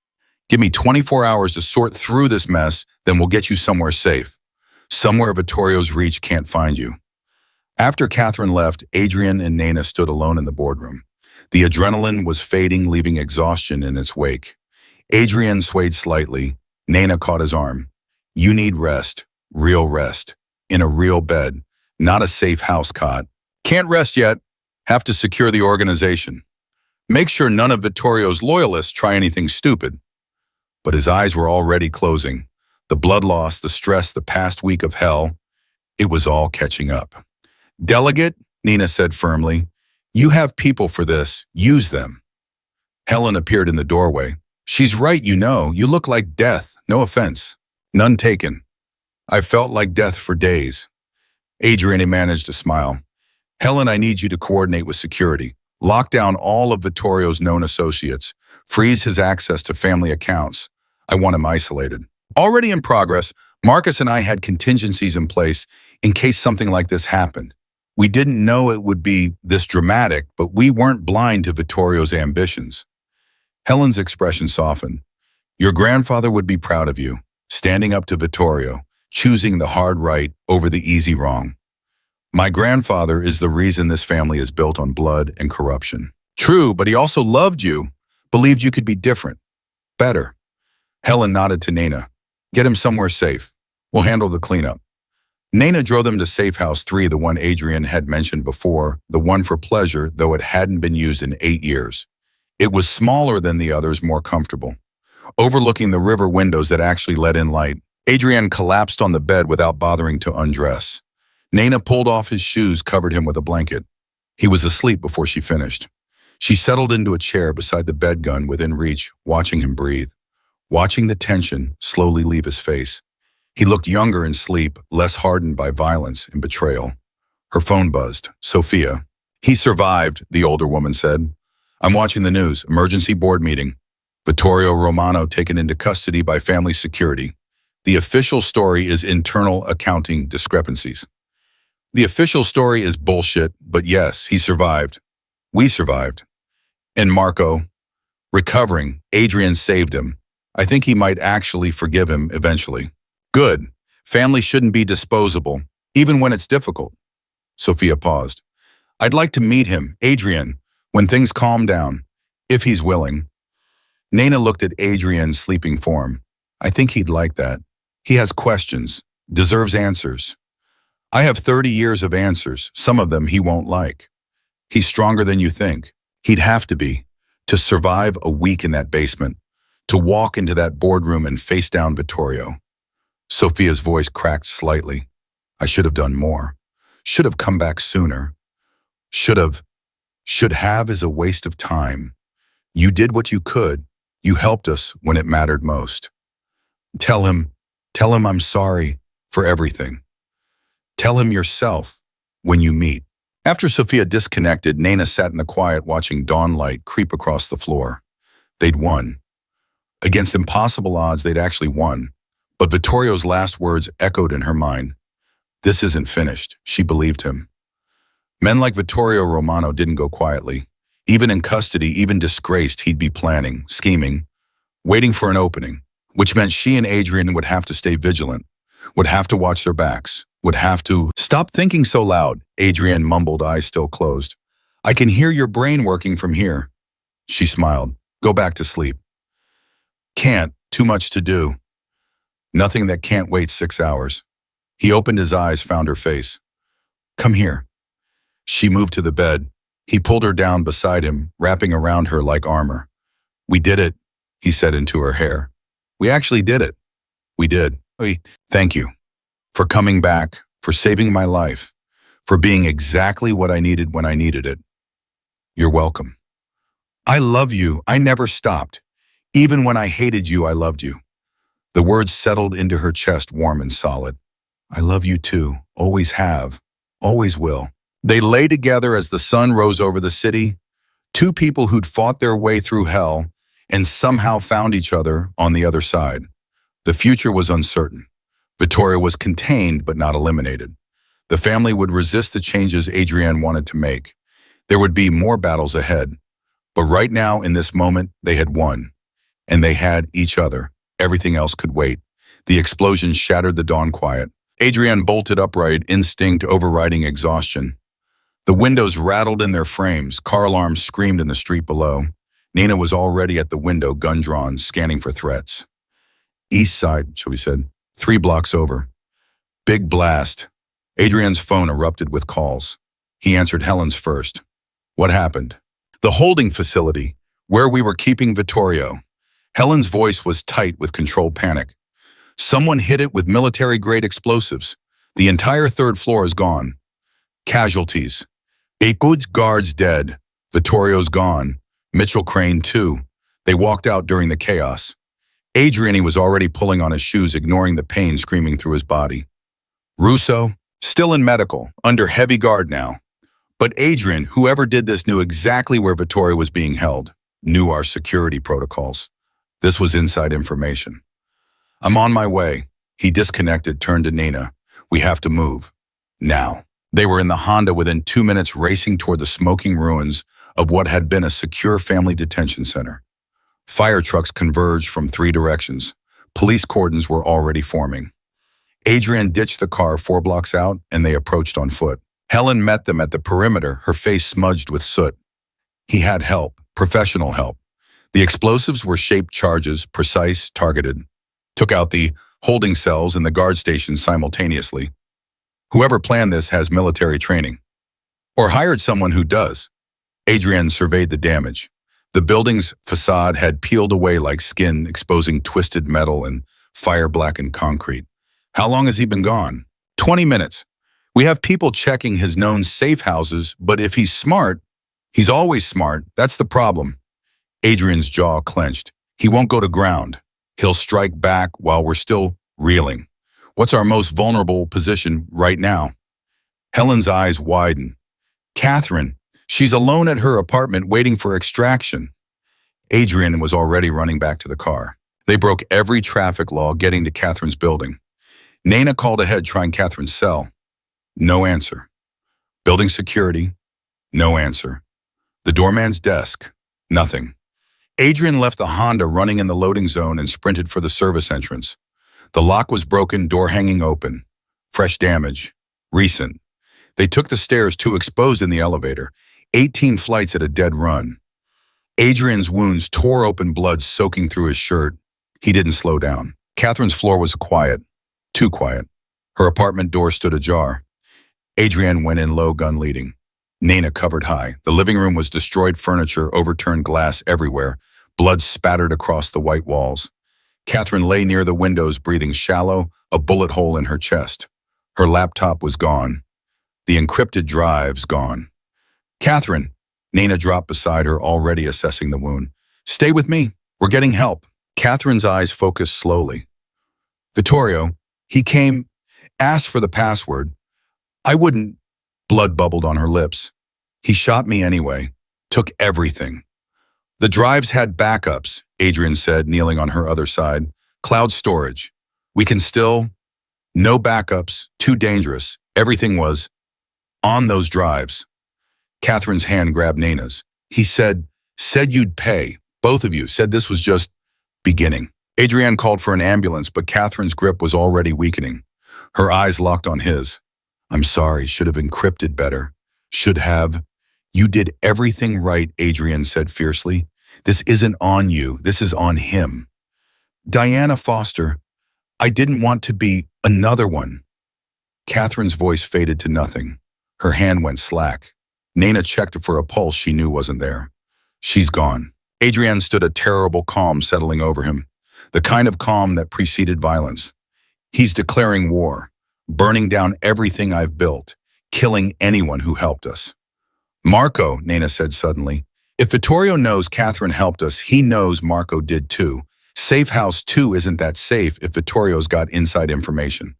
Give me 24 hours to sort through this mess, then we'll get you somewhere safe. Somewhere Vittorio's reach can't find you. After Catherine left, Adrienne and Nina stood alone in the boardroom. The adrenaline was fading, leaving exhaustion in its wake. Adrienne swayed slightly. Nina caught his arm. You need rest, real rest, in a real bed, not a safe house cot. Can't rest yet. Have to secure the organization. Make sure none of Vittorio's loyalists try anything stupid. But his eyes were already closing. The blood loss, the stress, the past week of hell, it was all catching up. Delegate, Nina said firmly, you have people for this. Use them. Helen appeared in the doorway. She's right, you know. You look like death. No offense. None taken. I felt like death for days. Adrian managed to smile. Helen, I need you to coordinate with security. Lock down all of Vittorio's known associates. Freeze his access to family accounts. I want him isolated. Already in progress, Marcus and I had contingencies in place in case something like this happened. We didn't know it would be this dramatic, but we weren't blind to Vittorio's ambitions. Helen's expression softened. Your grandfather would be proud of you, standing up to Vittorio, choosing the hard right over the easy wrong. My grandfather is the reason this family is built on blood and corruption. True, but he also loved you, believed you could be different, better. Helen nodded to Nana. Get him somewhere safe. We'll handle the cleanup. Nana drove them to Safe House 3, the one Adrian had mentioned before, the one for pleasure, though it hadn't been used in 8 years. It was smaller than the others, more comfortable. Overlooking the river windows that actually let in light, Adrian collapsed on the bed without bothering to undress. Nana pulled off his shoes, covered him with a blanket. He was asleep before she finished. She settled into a chair beside the bed gun within reach, watching him breathe, watching the tension slowly leave his face. He looked younger in sleep, less hardened by violence and betrayal. Her phone buzzed. Sophia. He survived, the older woman said. I'm watching the news. Emergency board meeting. Vittorio Romano taken into custody by family security. The official story is internal accounting discrepancies. The official story is bullshit, but yes, he survived. We survived. And Marco, recovering, Adrian saved him. I think he might actually forgive him eventually. Good. Family shouldn't be disposable, even when it's difficult. Sophia paused. I'd like to meet him, Adrian, when things calm down, if he's willing. Nana looked at Adrian's sleeping form. I think he'd like that. He has questions, deserves answers. I have 30 years of answers, some of them he won't like. He's stronger than you think. He'd have to be, to survive a week in that basement, to walk into that boardroom and face down Vittorio. Sophia's voice cracked slightly. I should have done more. Should have come back sooner. Should have is a waste of time. You did what you could. You helped us when it mattered most. Tell him I'm sorry for everything. Tell him yourself when you meet. After Sophia disconnected, Nana sat in the quiet watching dawn light creep across the floor. They'd won. Against impossible odds, they'd actually won. But Vittorio's last words echoed in her mind. This isn't finished. She believed him. Men like Vittorio Romano didn't go quietly. Even in custody, even disgraced, he'd be planning, scheming, waiting for an opening, which meant she and Adrian would have to stay vigilant, would have to watch their backs, would have to— Stop thinking so loud, Adrian mumbled, eyes still closed. I can hear your brain working from here. She smiled. Go back to sleep. Can't. Too much to do. Nothing that can't wait 6 hours. He opened his eyes, found her face. Come here. She moved to the bed. He pulled her down beside him, wrapping around her like armor. We did it, he said into her hair. We actually did it. We did. Thank you for coming back, for saving my life, for being exactly what I needed when I needed it. You're welcome. I love you. I never stopped. Even when I hated you, I loved you. The words settled into her chest, warm and solid. I love you too. Always have. Always will. They lay together as the sun rose over the city, two people who'd fought their way through hell and somehow found each other on the other side. The future was uncertain. Vittorio was contained but not eliminated. The family would resist the changes Adrian wanted to make. There would be more battles ahead. But right now, in this moment, they had won. And they had each other. Everything else could wait. The explosion shattered the dawn quiet. Adrian bolted upright, instinct overriding exhaustion. The windows rattled in their frames. Car alarms screamed in the street below. Nina was already at the window, gun drawn, scanning for threats. East side, Sylvie said. 3 blocks over. Big blast. Adrian's phone erupted with calls. He answered Helen's first. What happened? The holding facility, where we were keeping Vittorio. Helen's voice was tight with controlled panic. Someone hit it with military-grade explosives. The entire 3rd floor is gone. Casualties. 8 good guards dead. Vittorio's gone. Mitchell Crane, too. They walked out during the chaos. Adrian was already pulling on his shoes, ignoring the pain screaming through his body. Russo, still in medical, under heavy guard now. But Adrian, whoever did this, knew exactly where Vittorio was being held, knew our security protocols. This was inside information. I'm on my way. He disconnected, turned to Nina. We have to move. Now. They were in the Honda within 2 minutes, racing toward the smoking ruins of what had been a secure family detention center. Fire trucks converged from 3 directions. Police cordons were already forming. Adrian ditched the car 4 blocks out, and they approached on foot. Helen met them at the perimeter, her face smudged with soot. He had help, professional help. The explosives were shaped charges, precise, targeted. Took out the holding cells and the guard stations simultaneously. Whoever planned this has military training. Or hired someone who does. Adrian surveyed the damage. The building's facade had peeled away like skin, exposing twisted metal and fire-blackened concrete. How long has he been gone? 20 minutes. We have people checking his known safe houses, but if he's smart, he's always smart. That's the problem. Adrian's jaw clenched. He won't go to ground. He'll strike back while we're still reeling. What's our most vulnerable position right now? Helen's eyes widen. Catherine, she's alone at her apartment waiting for extraction. Adrian was already running back to the car. They broke every traffic law getting to Catherine's building. Nina called ahead trying Catherine's cell. No answer. Building security. No answer. The doorman's desk. Nothing. Adrian left the Honda running in the loading zone and sprinted for the service entrance. The lock was broken, door hanging open. Fresh damage. Recent. They took the stairs, 2 exposed in the elevator. 18 flights at a dead run. Adrian's wounds tore open, blood soaking through his shirt. He didn't slow down. Catherine's floor was quiet. Too quiet. Her apartment door stood ajar. Adrian went in low, gun leading. Nina covered high. The living room was destroyed furniture, overturned glass everywhere. Blood spattered across the white walls. Catherine lay near the windows, breathing shallow, a bullet hole in her chest. Her laptop was gone. The encrypted drives gone. Catherine, Nina dropped beside her, already assessing the wound. Stay with me. We're getting help. Catherine's eyes focused slowly. Vittorio, he came, asked for the password. I wouldn't. Blood bubbled on her lips. He shot me anyway. Took everything. The drives had backups, Adrian said, kneeling on her other side. Cloud storage. We can still... No backups. Too dangerous. Everything was on those drives. Catherine's hand grabbed Nina's. He said you'd pay. Both of you said this was just beginning. Adrian called for an ambulance, but Catherine's grip was already weakening. Her eyes locked on his. I'm sorry, should have encrypted better. Should have. You did everything right, Adrian said fiercely. This isn't on you, this is on him. Diana Foster, I didn't want to be another one. Catherine's voice faded to nothing. Her hand went slack. Nina checked for a pulse she knew wasn't there. She's gone. Adrian stood, a terrible calm settling over him. The kind of calm that preceded violence. He's declaring war, burning down everything I've built, killing anyone who helped us. Marco, Nina said suddenly, if Vittorio knows Catherine helped us, he knows Marco did too. Safe House 2 isn't that safe if Vittorio's got inside information.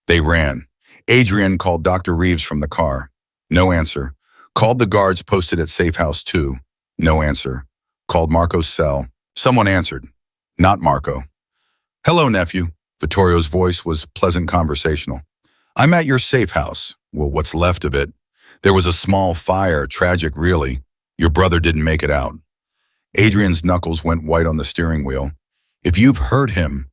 They ran. Adrian called Dr. Reeves from the car. No answer. Called the guards posted at Safe House 2. No answer. Called Marco's cell. Someone answered. Not Marco. Hello, nephew. Vittorio's voice was pleasant, conversational. I'm at your safe house. Well, what's left of it. There was a small fire, tragic really. Your brother didn't make it out. Adrian's knuckles went white on the steering wheel. If you've hurt him,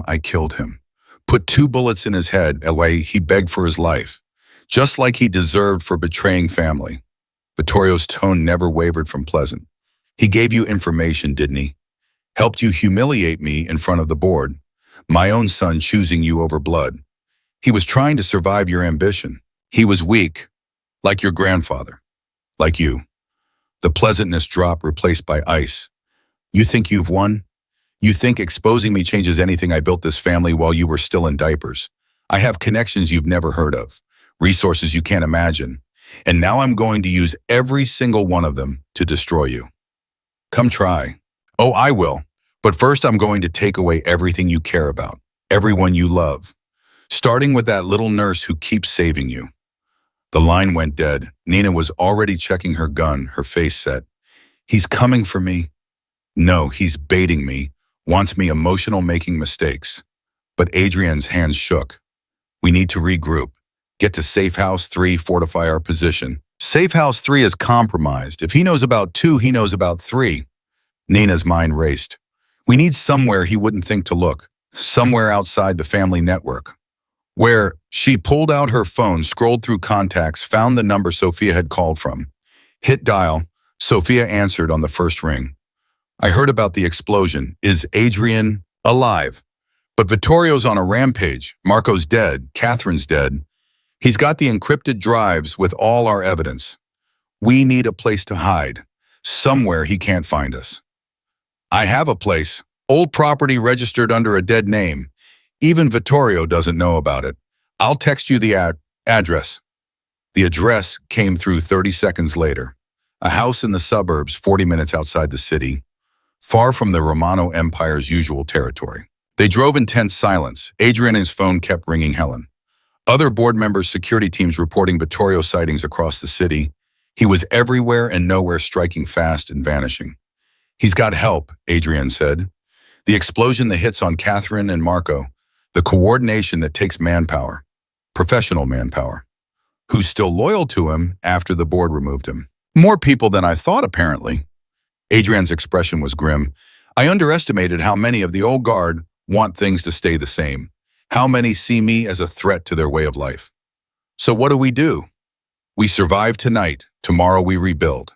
I killed him. Put 2 bullets in his head, away he begged for his life. Just like he deserved for betraying family. Vittorio's tone never wavered from pleasant. He gave you information, didn't he? Helped you humiliate me in front of the board. My own son choosing you over blood. He was trying to survive your ambition. He was weak, like your grandfather, like you. The pleasantness dropped, replaced by ice. You think you've won? You think exposing me changes anything? I built this family while you were still in diapers. I have connections you've never heard of, resources you can't imagine, and now I'm going to use every single one of them to destroy you. Come try. Oh, I will. But first I'm going to take away everything you care about, everyone you love, starting with that little nurse who keeps saving you. The line went dead. Nina was already checking her gun, her face set. He's coming for me. No, he's baiting me, wants me emotional making mistakes. But Adrian's hands shook. We need to regroup. Get to Safe House 3, fortify our position. Safe House 3 is compromised. If he knows about 2, he knows about 3. Nina's mind raced. We need somewhere he wouldn't think to look. Somewhere outside the family network. Where she pulled out her phone, scrolled through contacts, found the number Sophia had called from. Hit dial. Sophia answered on the first ring. I heard about the explosion. Is Adrian alive? But Vittorio's on a rampage. Marco's dead. Catherine's dead. He's got the encrypted drives with all our evidence. We need a place to hide. Somewhere he can't find us. I have a place. Old property registered under a dead name. Even Vittorio doesn't know about it. I'll text you the address. The address came through 30 seconds later. A house in the suburbs 40 minutes outside the city, far from the Romano Empire's usual territory. They drove in tense silence. Adrian and his phone kept ringing Helen. Other board members' security teams reporting Vittorio sightings across the city. He was everywhere and nowhere, striking fast and vanishing. He's got help, Adrian said. The explosion, the hits on Catherine and Marco, the coordination that takes manpower, professional manpower, who's still loyal to him after the board removed him. More people than I thought, apparently. Adrian's expression was grim. I underestimated how many of the old guard want things to stay the same, how many see me as a threat to their way of life. So what do? We survive tonight, tomorrow we rebuild.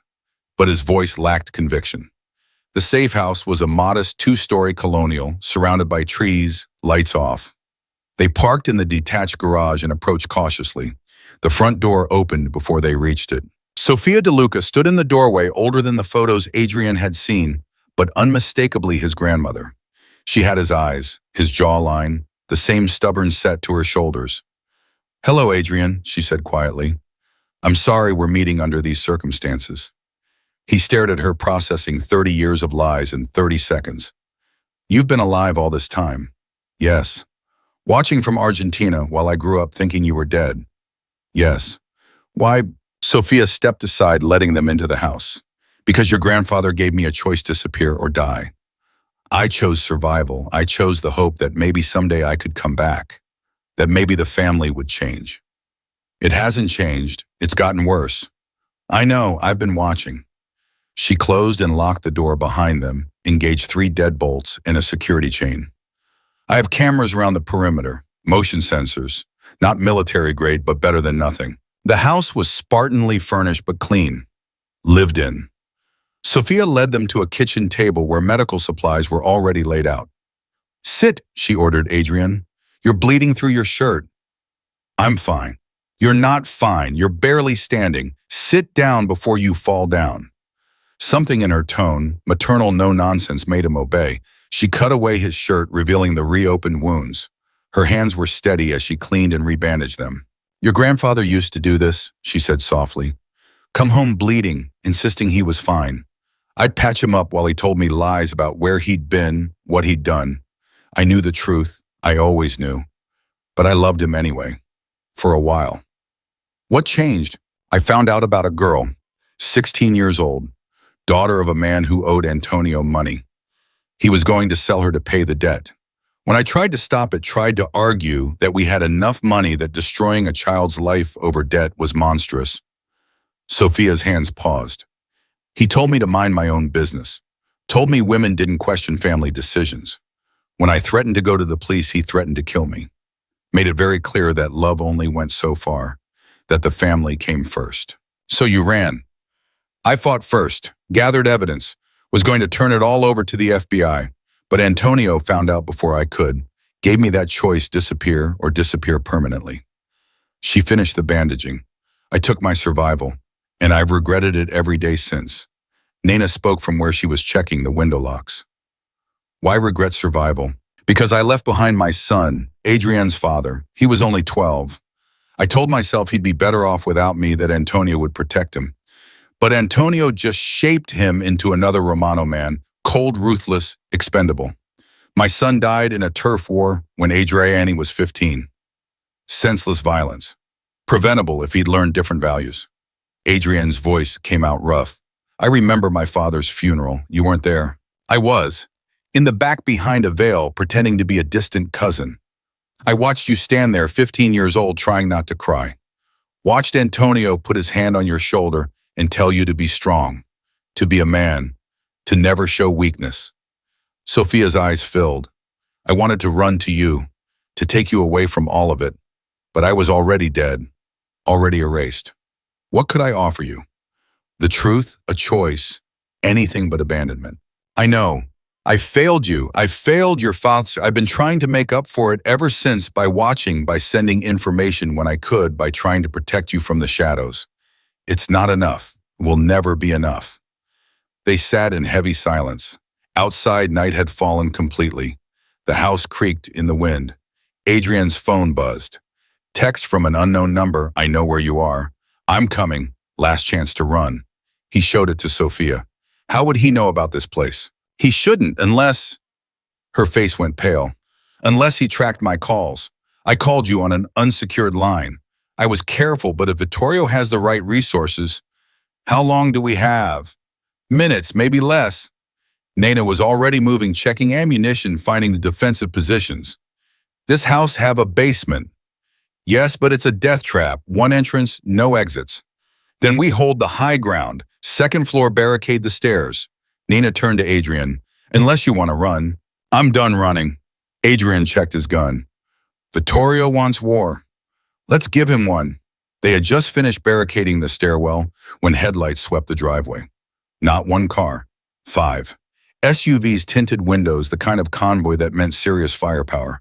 But his voice lacked conviction. The safe house was a modest 2-story colonial, surrounded by trees, lights off. They parked in the detached garage and approached cautiously. The front door opened before they reached it. Sophia DeLuca stood in the doorway, older than the photos Adrian had seen, but unmistakably his grandmother. She had his eyes, his jawline, the same stubborn set to her shoulders. Hello, Adrian, she said quietly. I'm sorry we're meeting under these circumstances. He stared at her, processing 30 years of lies in 30 seconds. You've been alive all this time. Yes. Watching from Argentina while I grew up thinking you were dead. Yes. Why? Sophia stepped aside, letting them into the house. Because your grandfather gave me a choice: disappear or die. I chose survival. I chose the hope that maybe someday I could come back, that maybe the family would change. It hasn't changed. It's gotten worse. I know, I've been watching. She closed and locked the door behind them, engaged 3 deadbolts and a security chain. I have cameras around the perimeter, motion sensors, not military grade, but better than nothing. The house was spartanly furnished but clean, lived in. Sophia led them to a kitchen table where medical supplies were already laid out. Sit, she ordered Adrian. You're bleeding through your shirt. I'm fine. You're not fine. You're barely standing. Sit down before you fall down. Something in her tone, maternal no-nonsense, made him obey. She cut away his shirt, revealing the reopened wounds. Her hands were steady as she cleaned and rebandaged them. Your grandfather used to do this, she said softly. Come home bleeding, insisting he was fine. I'd patch him up while he told me lies about where he'd been, what he'd done. I knew the truth. I always knew. But I loved him anyway. For a while. What changed? I found out about a girl, 16 years old, daughter of a man who owed Antonio money. He was going to sell her to pay the debt. When I tried to stop it, tried to argue that we had enough money, that destroying a child's life over debt was monstrous. Sophia's hands paused. He told me to mind my own business. Told me women didn't question family decisions. When I threatened to go to the police, he threatened to kill me. Made it very clear that love only went so far, that the family came first. So you ran. I fought first, gathered evidence, was going to turn it all over to the FBI, but Antonio found out before I could, gave me that choice: disappear or disappear permanently. She finished the bandaging. I took my survival, and I've regretted it every day since. Nina spoke from where she was checking the window locks. Why regret survival? Because I left behind my son, Adrian's father. He was only 12. I told myself he'd be better off without me, that Antonio would protect him. But Antonio just shaped him into another Romano man, Cold, ruthless, expendable. My son died in a turf war when Adriani was 15. Senseless violence. Preventable if he'd learned different values. Adrian's voice came out rough. I remember my father's funeral. You weren't there. I was. In the back behind a veil, pretending to be a distant cousin. I watched you stand there, 15 years old, trying not to cry. Watched Antonio put his hand on your shoulder and tell you to be strong, to be a man, to never show weakness. Sophia's eyes filled. I wanted to run to you, to take you away from all of it, but I was already dead, already erased. What could I offer you? The truth, a choice, anything but abandonment. I know. I failed you. I failed your father. I've been trying to make up for it ever since by watching, by sending information when I could, by trying to protect you from the shadows. It's not enough. It will never be enough. They sat in heavy silence. Outside, night had fallen completely. The house creaked in the wind. Adrian's phone buzzed. Text from an unknown number, I know where you are. I'm coming. Last chance to run. He showed it to Sophia. How would he know about this place? He shouldn't unless... Her face went pale. Unless he tracked my calls. I called you on an unsecured line. I was careful, but if Vittorio has the right resources, how long do we have? Minutes, maybe less. Nena was already moving, checking ammunition, finding the defensive positions. This house have a basement. Yes, but it's a death trap. One entrance, no exits. Then we hold the high ground. Second floor, barricade the stairs. Nina turned to Adrian. Unless you want to run. I'm done running. Adrian checked his gun. Vittorio wants war. Let's give him one. They had just finished barricading the stairwell when headlights swept the driveway. Not one car. 5. SUVs, tinted windows, the kind of convoy that meant serious firepower.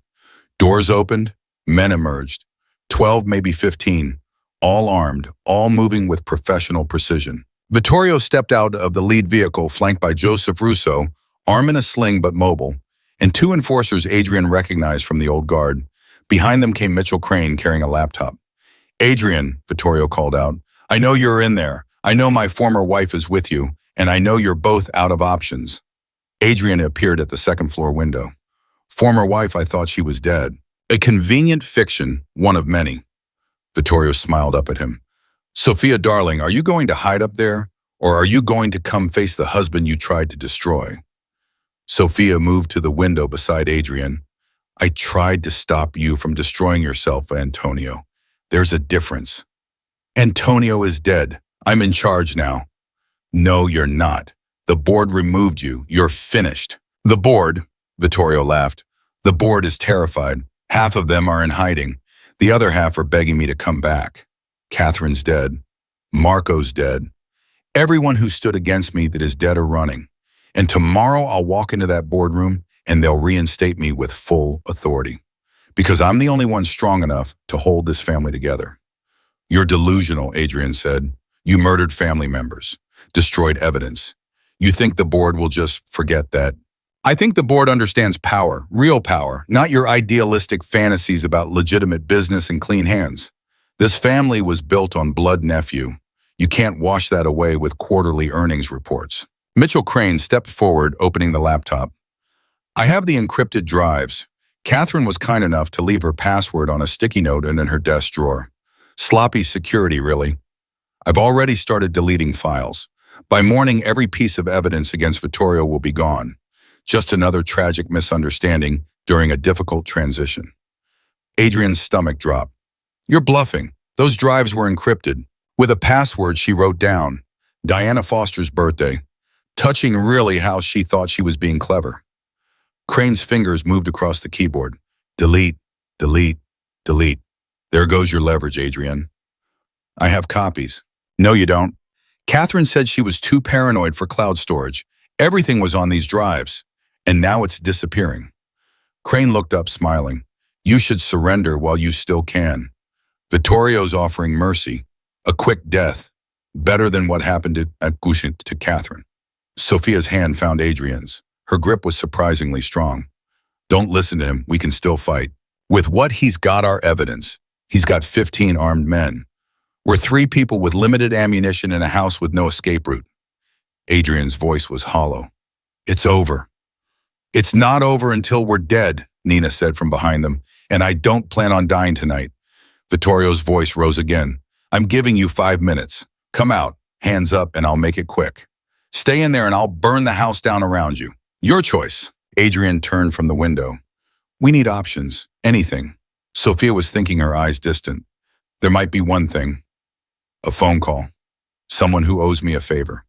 Doors opened, men emerged. 12, maybe 15. All armed, all moving with professional precision. Vittorio stepped out of the lead vehicle, flanked by Joseph Russo, arm in a sling but mobile, and 2 enforcers Adrian recognized from the old guard. Behind them came Mitchell Crane carrying a laptop. Adrian, Vittorio called out, I know you're in there. I know my former wife is with you, and I know you're both out of options. Adrian appeared at the second-floor window. Former wife, I thought she was dead. A convenient fiction, one of many. Vittorio smiled up at him. Sophia, darling, are you going to hide up there, or are you going to come face the husband you tried to destroy? Sophia moved to the window beside Adrian. I tried to stop you from destroying yourself, Antonio. There's a difference. Antonio is dead. I'm in charge now. No, you're not. The board removed you. You're finished. The board, Vittorio laughed. The board is terrified. Half of them are in hiding. The other half are begging me to come back. Catherine's dead. Marco's dead. Everyone who stood against me that is dead or running. And tomorrow I'll walk into that boardroom and they'll reinstate me with full authority. Because I'm the only one strong enough to hold this family together. You're delusional, Adrian said. You murdered family members. Destroyed evidence. You think the board will just forget that? I think the board understands power, real power, not your idealistic fantasies about legitimate business and clean hands. This family was built on blood, nephew. You can't wash that away with quarterly earnings reports. Mitchell Crane stepped forward, opening the laptop. I have the encrypted drives. Catherine was kind enough to leave her password on a sticky note and in her desk drawer. Sloppy security, really. I've already started deleting files. By morning, every piece of evidence against Vittorio will be gone. Just another tragic misunderstanding during a difficult transition. Adrian's stomach dropped. You're bluffing. Those drives were encrypted. With a password she wrote down. Diana Foster's birthday. Touching really how she thought she was being clever. Crane's fingers moved across the keyboard. Delete, delete, delete. There goes your leverage, Adrian. I have copies. No, you don't. Catherine said she was too paranoid for cloud storage. Everything was on these drives. And now it's disappearing. Crane looked up, smiling. You should surrender while you still can. Vittorio's offering mercy. A quick death. Better than what happened at Gushin to Catherine. Sophia's hand found Adrian's. Her grip was surprisingly strong. Don't listen to him. We can still fight. With what he's got our evidence. He's got 15 armed men. We're 3 people with limited ammunition in a house with no escape route. Adrian's voice was hollow. It's over. It's not over until we're dead, Nina said from behind them, and I don't plan on dying tonight. Vittorio's voice rose again. I'm giving you 5 minutes. Come out, hands up, and I'll make it quick. Stay in there and I'll burn the house down around you. Your choice. Adrian turned from the window. We need options. Anything. Sophia was thinking, her eyes distant. There might be one thing. A phone call. Someone who owes me a favor.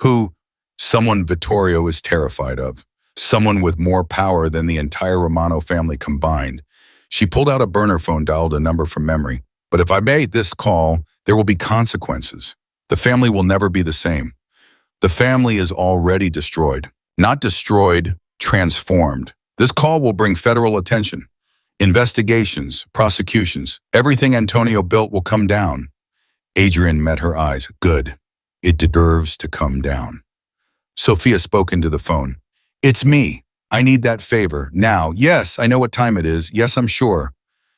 Who? Someone Vittorio is terrified of. Someone with more power than the entire Romano family combined. She pulled out a burner phone, dialed a number from memory. But if I made this call, there will be consequences. The family will never be the same. The family is already destroyed. Not destroyed, transformed. This call will bring federal attention. Investigations, prosecutions, everything Antonio built will come down. Adrian met her eyes. Good. It deserves to come down. Sophia spoke into the phone. It's me. I need that favor. Now. Yes, I know what time it is. Yes, I'm sure.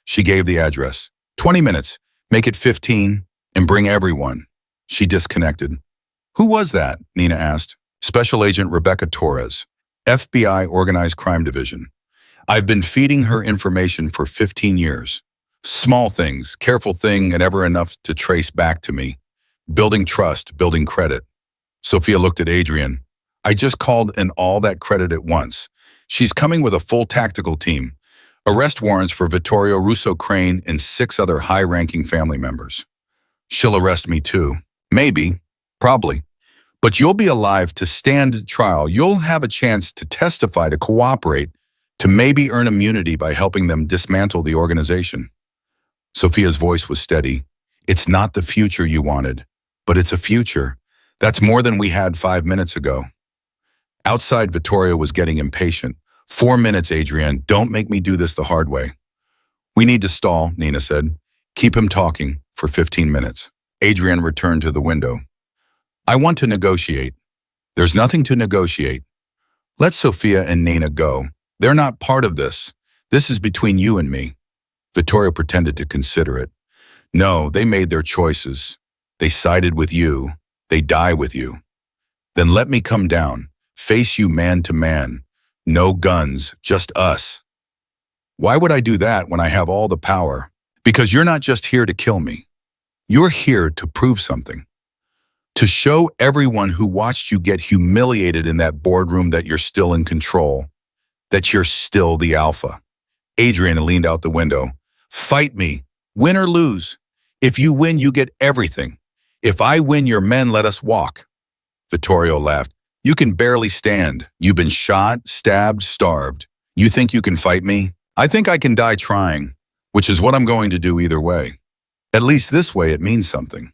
She gave the address. 20 minutes. Make it 15 and bring everyone. She disconnected. Who was that? Nina asked. Special Agent Rebecca Torres, FBI Organized Crime Division. I've been feeding her information for 15 years. Small things, careful thing, and ever enough to trace back to me. Building trust, building credit. Sophia looked at Adrian. I just called in all that credit at once. She's coming with a full tactical team. Arrest warrants for Vittorio Russo Crane and 6 other high-ranking family members. She'll arrest me too. Maybe. Probably. But you'll be alive to stand trial. You'll have a chance to testify, to cooperate, to maybe earn immunity by helping them dismantle the organization. Sophia's voice was steady. It's not the future you wanted, but it's a future. That's more than we had 5 minutes ago. Outside, Vittorio was getting impatient. 4 minutes, Adrian. Don't make me do this the hard way. We need to stall, Nina said. Keep him talking for 15 minutes. Adrian returned to the window. I want to negotiate. There's nothing to negotiate. Let Sophia and Nina go. They're not part of this. This is between you and me. Vittorio pretended to consider it. No, they made their choices. They sided with you. They die with you. Then let me come down, face you man to man. No guns, just us. Why would I do that when I have all the power? Because you're not just here to kill me. You're here to prove something. To show everyone who watched you get humiliated in that boardroom that you're still in control, that you're still the alpha. Adrian leaned out the window. Fight me, win or lose. If you win, you get everything. If I win, your men let us walk. Vittorio laughed. You can barely stand. You've been shot, stabbed, starved. You think you can fight me? I think I can die trying, which is what I'm going to do either way. At least this way it means something.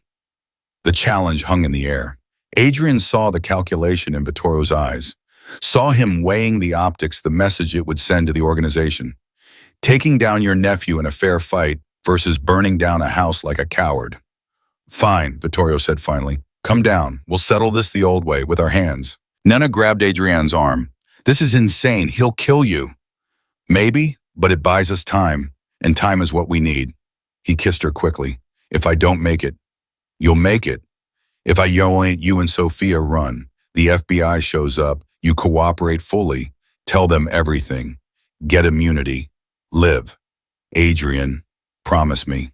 The challenge hung in the air. Adrian saw the calculation in Vittorio's eyes, saw him weighing the optics, the message it would send to the organization. Taking down your nephew in a fair fight versus burning down a house like a coward. Fine, Vittorio said finally. Come down. We'll settle this the old way, with our hands. Nina grabbed Adrian's arm. This is insane. He'll kill you. Maybe, but it buys us time, and time is what we need. He kissed her quickly. If I don't make it, you'll make it. If I yell at you and Sophia run, the FBI shows up, you cooperate fully, tell them everything, get immunity, live. Adrian, promise me.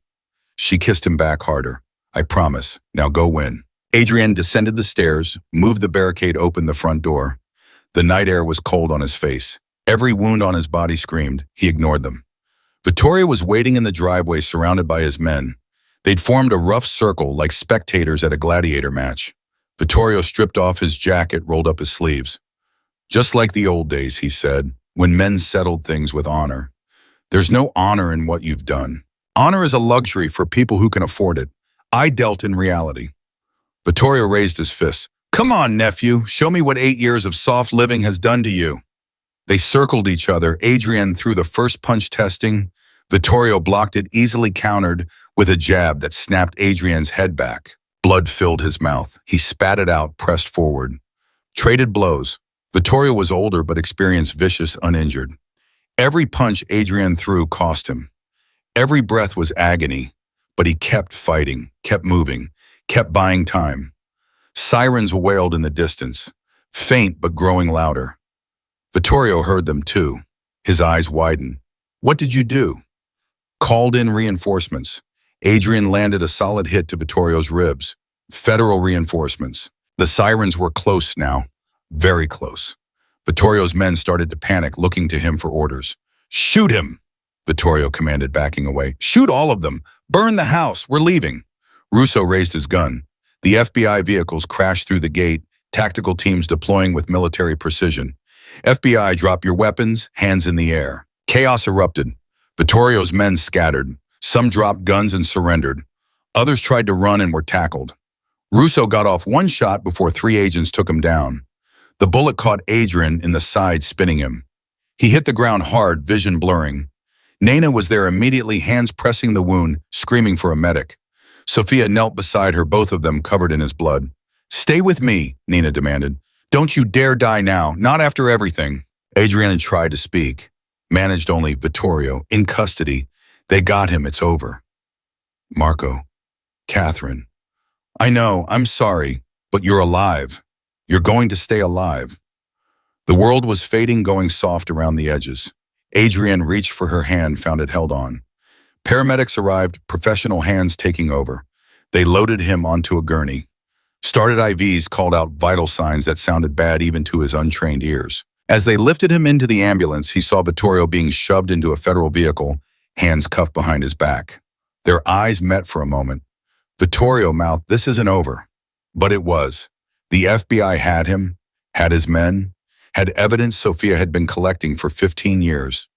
She kissed him back harder. I promise. Now go win. Adrian descended the stairs, moved the barricade, opened the front door. The night air was cold on his face. Every wound on his body screamed. He ignored them. Vittorio was waiting in the driveway surrounded by his men. They'd formed a rough circle like spectators at a gladiator match. Vittorio stripped off his jacket, rolled up his sleeves. Just like the old days, he said, when men settled things with honor. There's no honor in what you've done. Honor is a luxury for people who can afford it. I dealt in reality. Vittorio raised his fist. Come on, nephew, show me what 8 years of soft living has done to you. They circled each other. Adrian threw the first punch, testing. Vittorio blocked it, easily countered with a jab that snapped Adrian's head back. Blood filled his mouth. He spat it out, pressed forward. Traded blows. Vittorio was older but experienced, vicious, uninjured. Every punch Adrian threw cost him. Every breath was agony, but he kept fighting, kept moving, kept buying time. Sirens wailed in the distance. faint but growing louder. Vittorio heard them too. His eyes widened. What did you do? Called in reinforcements. Adrian landed a solid hit to Vittorio's ribs. Federal reinforcements. The sirens were close now. Very close. Vittorio's men started to panic, looking to him for orders. Shoot him! Vittorio commanded, backing away. Shoot all of them! Burn the house! We're leaving! Russo raised his gun. The FBI vehicles crashed through the gate, tactical teams deploying with military precision. FBI, drop your weapons, hands in the air. Chaos erupted. Vittorio's men scattered. Some dropped guns and surrendered. Others tried to run and were tackled. Russo got off one shot before 3 agents took him down. The bullet caught Adrian in the side, spinning him. He hit the ground hard, vision blurring. Nena was there immediately, hands pressing the wound, screaming for a medic. Sophia knelt beside her, both of them covered in his blood. Stay with me, Nena demanded. Don't you dare die now, not after everything. Adrian had tried to speak. Managed only. Vittorio, in custody. They got him, it's over. Marco. Catherine. I know, I'm sorry, but you're alive. You're going to stay alive. The world was fading, going soft around the edges. Adrian reached for her hand, found it held on. Paramedics arrived, professional hands taking over. They loaded him onto a gurney. Started IVs, called out vital signs that sounded bad even to his untrained ears. As they lifted him into the ambulance, he saw Vittorio being shoved into a federal vehicle, hands cuffed behind his back. Their eyes met for a moment. Vittorio mouthed, "This isn't over." But it was. The FBI had him, had his men, had evidence Sophia had been collecting for 15 years.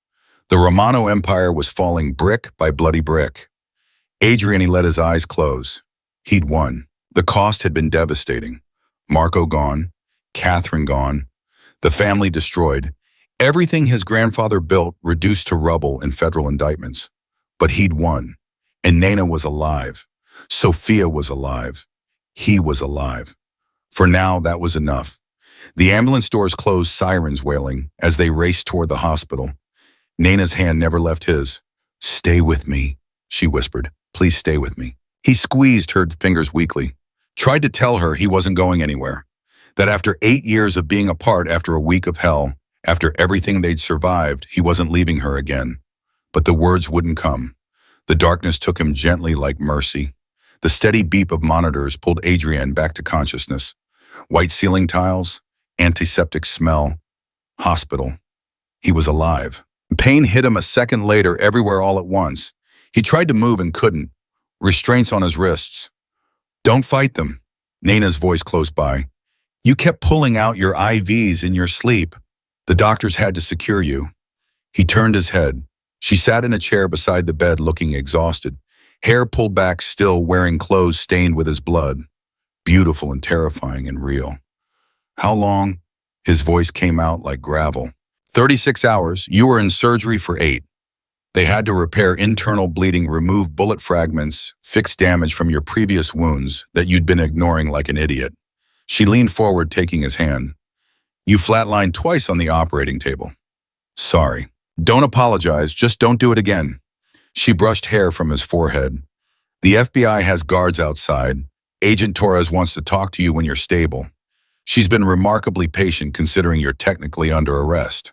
The Romano Empire was falling brick by bloody brick. Adrian, he let his eyes close. He'd won. The cost had been devastating. Marco gone, Catherine gone, the family destroyed, everything his grandfather built reduced to rubble in federal indictments. But he'd won, and Nena was alive. Sophia was alive. He was alive. For now, that was enough. The ambulance doors closed, sirens wailing, as they raced toward the hospital. Nena's hand never left his. Stay with me, she whispered. Please stay with me. He squeezed her fingers weakly, tried to tell her he wasn't going anywhere, that after 8 years of being apart, after a week of hell, after everything they'd survived, he wasn't leaving her again. But the words wouldn't come. The darkness took him gently like mercy. The steady beep of monitors pulled Adrian back to consciousness. White ceiling tiles, antiseptic smell, hospital. He was alive. Pain hit him a second later, everywhere all at once. He tried to move and couldn't. Restraints on his wrists. Don't fight them. Nena's voice close by. You kept pulling out your IVs in your sleep. The doctors had to secure you. He turned his head. She sat in a chair beside the bed, looking exhausted. Hair pulled back, still wearing clothes stained with his blood. Beautiful and terrifying and real. How long? His voice came out like gravel. 36 hours. You were in surgery for 8. They had to repair internal bleeding, remove bullet fragments, fix damage from your previous wounds that you'd been ignoring like an idiot. She leaned forward, taking his hand. You flatlined twice on the operating table. Sorry. Don't apologize, just don't do it again. She brushed hair from his forehead. The FBI has guards outside. Agent Torres wants to talk to you when you're stable. She's been remarkably patient considering you're technically under arrest.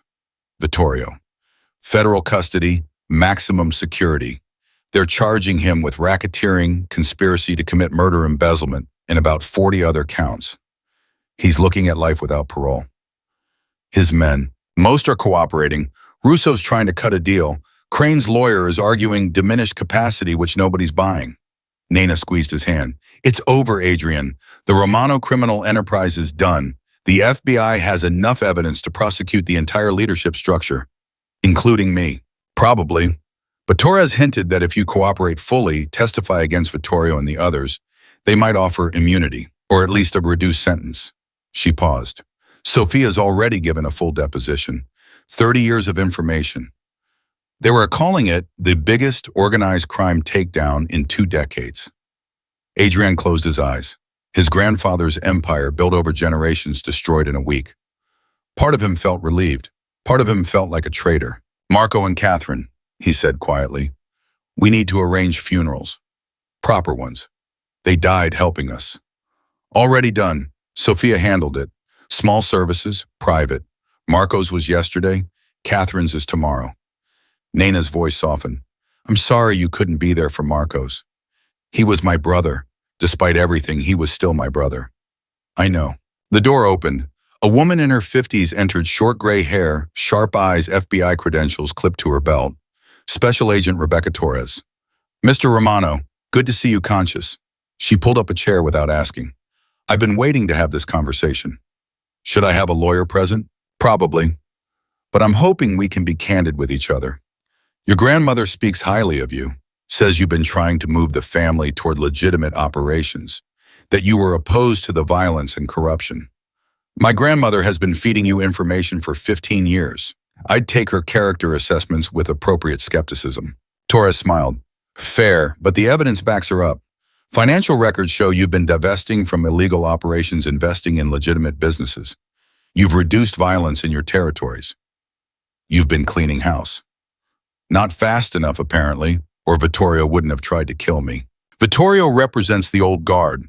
Vittorio. Federal custody, maximum security. They're charging him with racketeering, conspiracy to commit murder, embezzlement, and about 40 other counts. He's looking at life without parole. His men. Most are cooperating. Russo's trying to cut a deal. Crane's lawyer is arguing diminished capacity, which nobody's buying. Nena squeezed his hand. It's over, Adrian. The Romano criminal enterprise is done. The FBI has enough evidence to prosecute the entire leadership structure, including me. Probably. But Torres hinted that if you cooperate fully, testify against Vittorio and the others, they might offer immunity, or at least a reduced sentence. She paused. Sophia's already given a full deposition. 30 years of information. They were calling it the biggest organized crime takedown in 2 decades. Adrian closed his eyes. His grandfather's empire, built over generations, destroyed in a week. Part of him felt relieved. Part of him felt like a traitor. Marco and Catherine, he said quietly, we need to arrange funerals. Proper ones. They died helping us. Already done. Sophia handled it. Small services, private. Marco's was yesterday, Catherine's is tomorrow. Nana's voice softened. I'm sorry you couldn't be there for Marco's. He was my brother. Despite everything, he was still my brother. I know. The door opened. A woman in her 50s entered, short gray hair, sharp eyes, FBI credentials clipped to her belt. Special Agent Rebecca Torres. Mr. Romano, good to see you conscious. She pulled up a chair without asking. I've been waiting to have this conversation. Should I have a lawyer present? Probably. But I'm hoping we can be candid with each other. Your grandmother speaks highly of you, says you've been trying to move the family toward legitimate operations, that you were opposed to the violence and corruption. My grandmother has been feeding you information for 15 years. I'd take her character assessments with appropriate skepticism. Torres smiled. Fair, but the evidence backs her up. Financial records show you've been divesting from illegal operations, investing in legitimate businesses. You've reduced violence in your territories. You've been cleaning house. Not fast enough, apparently, or Vittorio wouldn't have tried to kill me. Vittorio represents the old guard,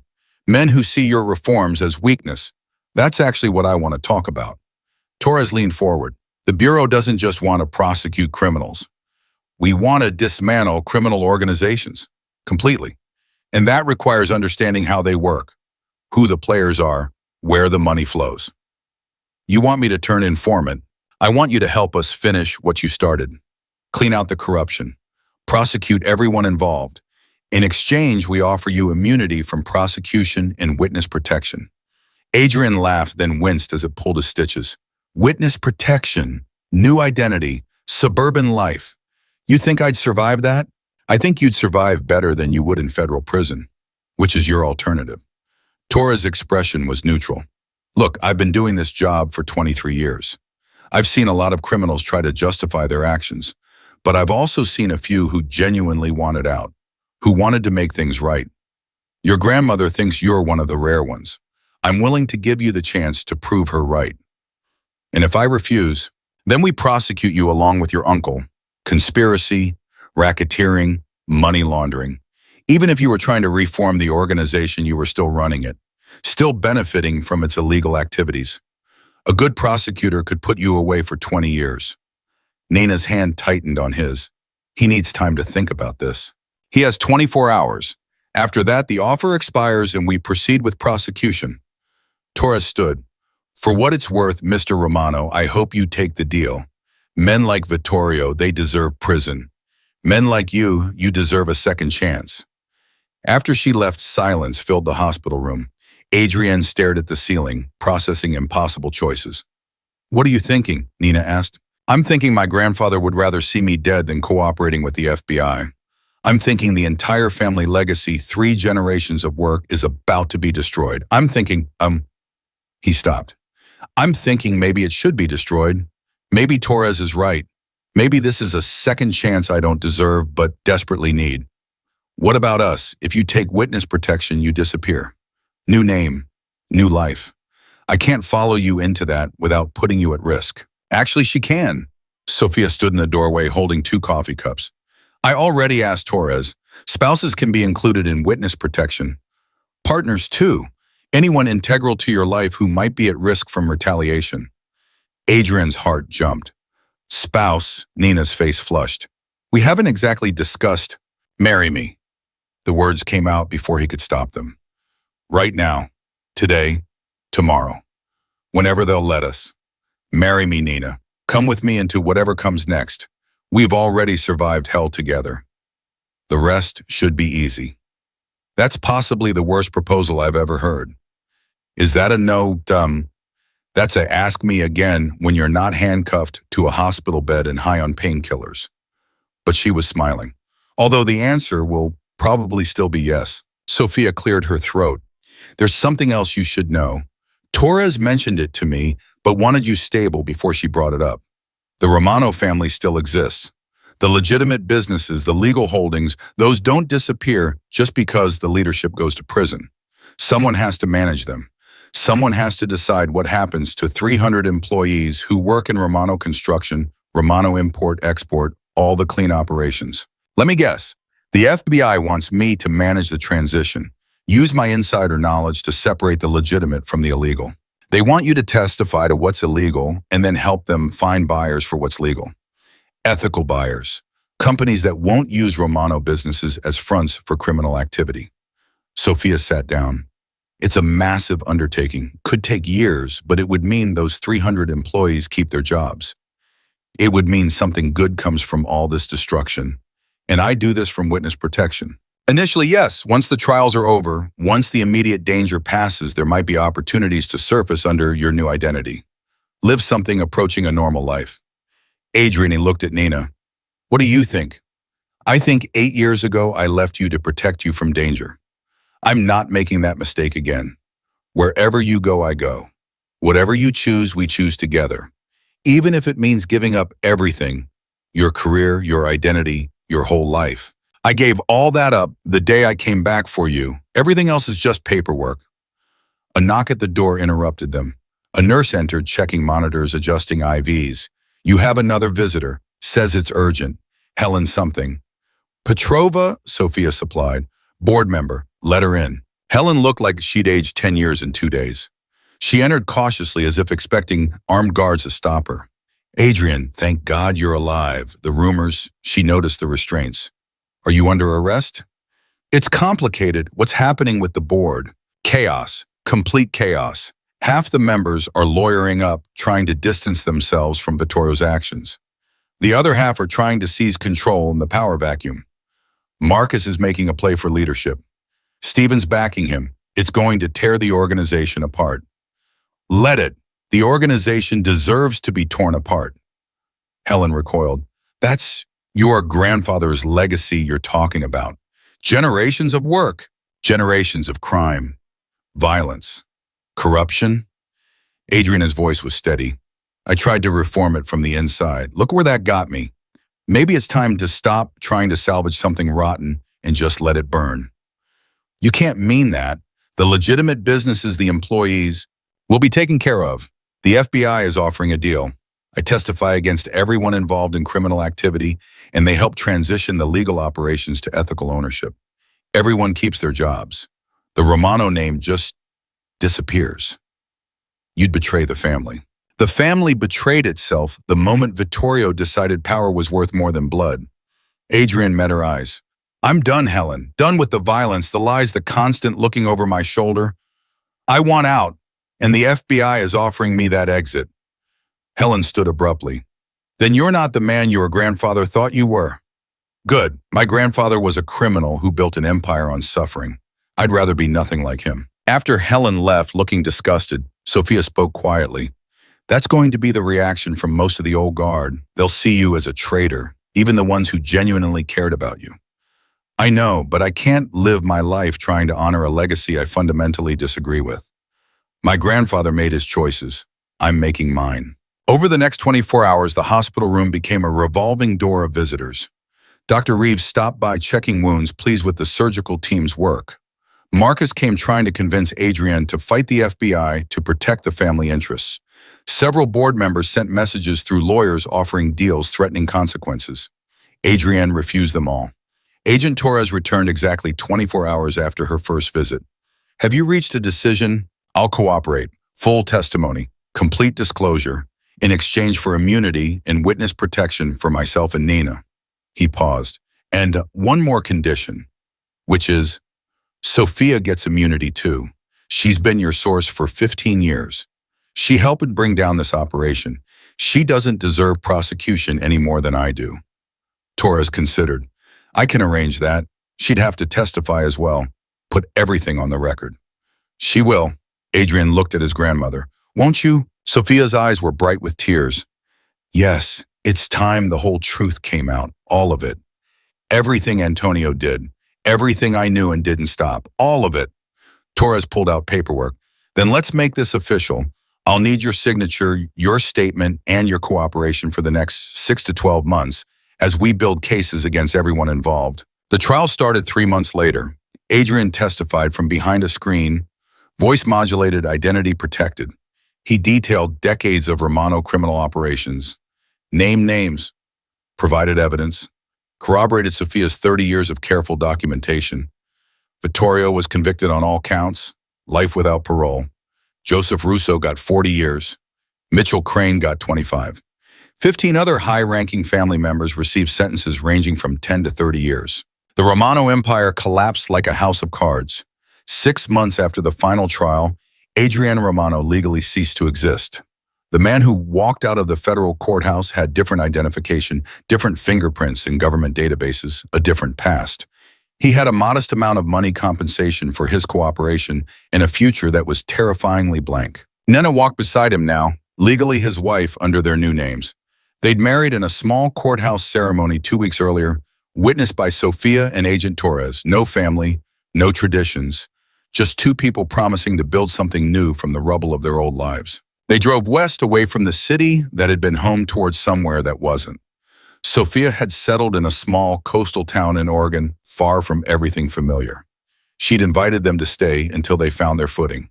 men who see your reforms as weakness. That's actually what I want to talk about. Torres leaned forward. The Bureau doesn't just want to prosecute criminals. We want to dismantle criminal organizations completely. And that requires understanding how they work, who the players are, where the money flows. You want me to turn informant. I want you to help us finish what you started. Clean out the corruption. Prosecute everyone involved. In exchange, we offer you immunity from prosecution and witness protection. Adrian laughed, then winced as it pulled his stitches. Witness protection, new identity, suburban life. You think I'd survive that? I think you'd survive better than you would in federal prison, which is your alternative. Torres' expression was neutral. Look, I've been doing this job for 23 years. I've seen a lot of criminals try to justify their actions, but I've also seen a few who genuinely wanted out, who wanted to make things right. Your grandmother thinks you're one of the rare ones. I'm willing to give you the chance to prove her right. And if I refuse, then we prosecute you along with your uncle. Conspiracy, racketeering, money laundering. Even if you were trying to reform the organization, you were still running it, still benefiting from its illegal activities. A good prosecutor could put you away for 20 years. Nana's hand tightened on his. He needs time to think about this. He has 24 hours. After that, the offer expires and we proceed with prosecution. Torres stood. For what it's worth, Mr. Romano, I hope you take the deal. Men like Vittorio, they deserve prison. Men like you deserve a second chance. After she left, silence filled the hospital room. Adrienne stared at the ceiling, processing impossible choices. What are you thinking? Nina asked. I'm thinking my grandfather would rather see me dead than cooperating with the FBI. I'm thinking the entire family legacy, 3 generations of work, is about to be destroyed. I'm thinking, He stopped. I'm thinking maybe it should be destroyed. Maybe Torres is right. Maybe this is a second chance I don't deserve but desperately need. What about us? If you take witness protection, you disappear. New name, new life. I can't follow you into that without putting you at risk. Actually, she can. Sophia stood in the doorway holding 2 coffee cups. I already asked Torres. Spouses can be included in witness protection. Partners too. Anyone integral to your life who might be at risk from retaliation. Adrian's heart jumped. Spouse, Nina's face flushed. We haven't exactly discussed. Marry me. The words came out before he could stop them. Right now, today, tomorrow, whenever they'll let us. Marry me, Nina. Come with me into whatever comes next. We've already survived hell together. The rest should be easy. That's possibly the worst proposal I've ever heard. Is that a no, That's a ask me again when you're not handcuffed to a hospital bed and high on painkillers. But she was smiling. Although the answer will probably still be yes. Sophia cleared her throat. There's something else you should know. Torres mentioned it to me, but wanted you stable before she brought it up. The Romano family still exists. The legitimate businesses, the legal holdings, those don't disappear just because the leadership goes to prison. Someone has to manage them. Someone has to decide what happens to 300 employees who work in Romano construction, Romano import-export, all the clean operations. Let me guess. The FBI wants me to manage the transition, use my insider knowledge to separate the legitimate from the illegal. They want you to testify to what's illegal and then help them find buyers for what's legal. Ethical buyers, companies that won't use Romano businesses as fronts for criminal activity. Sophia sat down. It's a massive undertaking, could take years, but it would mean those 300 employees keep their jobs. It would mean something good comes from all this destruction. And I do this from witness protection. Initially, yes. Once the trials are over, once the immediate danger passes, there might be opportunities to surface under your new identity. Live something approaching a normal life. Adrian looked at Nina. What do you think? I think 8 years ago, I left you to protect you from danger. I'm not making that mistake again. Wherever you go, I go. Whatever you choose, we choose together. Even if it means giving up everything, your career, your identity, your whole life. I gave all that up the day I came back for you. Everything else is just paperwork. A knock at the door interrupted them. A nurse entered, checking monitors, adjusting IVs. You have another visitor. Says it's urgent. Helen something. Petrova, Sophia supplied. Board member. Let her in. Helen looked like she'd aged 10 years in 2 days. She entered cautiously as if expecting armed guards to stop her. Adrian, thank God you're alive. The rumors, she noticed the restraints. Are you under arrest? It's complicated. What's happening with the board? Chaos. Complete chaos. Half the members are lawyering up, trying to distance themselves from Vittorio's actions. The other half are trying to seize control in the power vacuum. Marcus is making a play for leadership. Stephen's backing him. It's going to tear the organization apart. Let it. The organization deserves to be torn apart. Helen recoiled. That's your grandfather's legacy you're talking about. Generations of work, generations of crime, violence, corruption. Adriana's voice was steady. I tried to reform it from the inside. Look where that got me. Maybe it's time to stop trying to salvage something rotten and just let it burn. You can't mean that. The legitimate businesses, the employees, will be taken care of. The FBI is offering a deal. I testify against everyone involved in criminal activity, and they help transition the legal operations to ethical ownership. Everyone keeps their jobs. The Romano name just disappears. You'd betray the family. The family betrayed itself the moment Vittorio decided power was worth more than blood. Adrian met her eyes. I'm done, Helen. Done with the violence, the lies, the constant looking over my shoulder. I want out, and the FBI is offering me that exit. Helen stood abruptly. Then you're not the man your grandfather thought you were. Good. My grandfather was a criminal who built an empire on suffering. I'd rather be nothing like him. After Helen left, looking disgusted, Sophia spoke quietly. That's going to be the reaction from most of the old guard. They'll see you as a traitor, even the ones who genuinely cared about you. I know, but I can't live my life trying to honor a legacy I fundamentally disagree with. My grandfather made his choices. I'm making mine. Over the next 24 hours, the hospital room became a revolving door of visitors. Dr. Reeves stopped by checking wounds, pleased with the surgical team's work. Marcus came trying to convince Adrian to fight the FBI to protect the family interests. Several board members sent messages through lawyers offering deals threatening consequences. Adrian refused them all. Agent Torres returned exactly 24 hours after her first visit. Have you reached a decision? I'll cooperate. Full testimony. Complete disclosure. In exchange for immunity and witness protection for myself and Nina. He paused. And one more condition, which is Sophia gets immunity too. She's been your source for 15 years. She helped bring down this operation. She doesn't deserve prosecution any more than I do. Torres considered. I can arrange that. She'd have to testify as well. Put everything on the record. She will. Adrian looked at his grandmother. Won't you? Sophia's eyes were bright with tears. Yes, it's time the whole truth came out. All of it. Everything Antonio did. Everything I knew and didn't stop. All of it. Torres pulled out paperwork. Then let's make this official. I'll need your signature, your statement, and your cooperation for the next 6 to 12 months as we build cases against everyone involved. The trial started 3 months later. Adrian testified from behind a screen, voice modulated, identity protected. He detailed decades of Romano criminal operations, named names, provided evidence, corroborated Sophia's 30 years of careful documentation. Vittorio was convicted on all counts, life without parole. Joseph Russo got 40 years. Mitchell Crane got 25. 15 other high-ranking family members received sentences ranging from 10 to 30 years. The Romano Empire collapsed like a house of cards. 6 months after the final trial, Adrian Romano legally ceased to exist. The man who walked out of the federal courthouse had different identification, different fingerprints in government databases, a different past. He had a modest amount of money compensation for his cooperation and a future that was terrifyingly blank. Nena walked beside him now, legally his wife under their new names. They'd married in a small courthouse ceremony 2 weeks earlier, witnessed by Sophia and Agent Torres. No family, no traditions, just two people promising to build something new from the rubble of their old lives. They drove west away from the city that had been home towards somewhere that wasn't. Sophia had settled in a small coastal town in Oregon, far from everything familiar. She'd invited them to stay until they found their footing.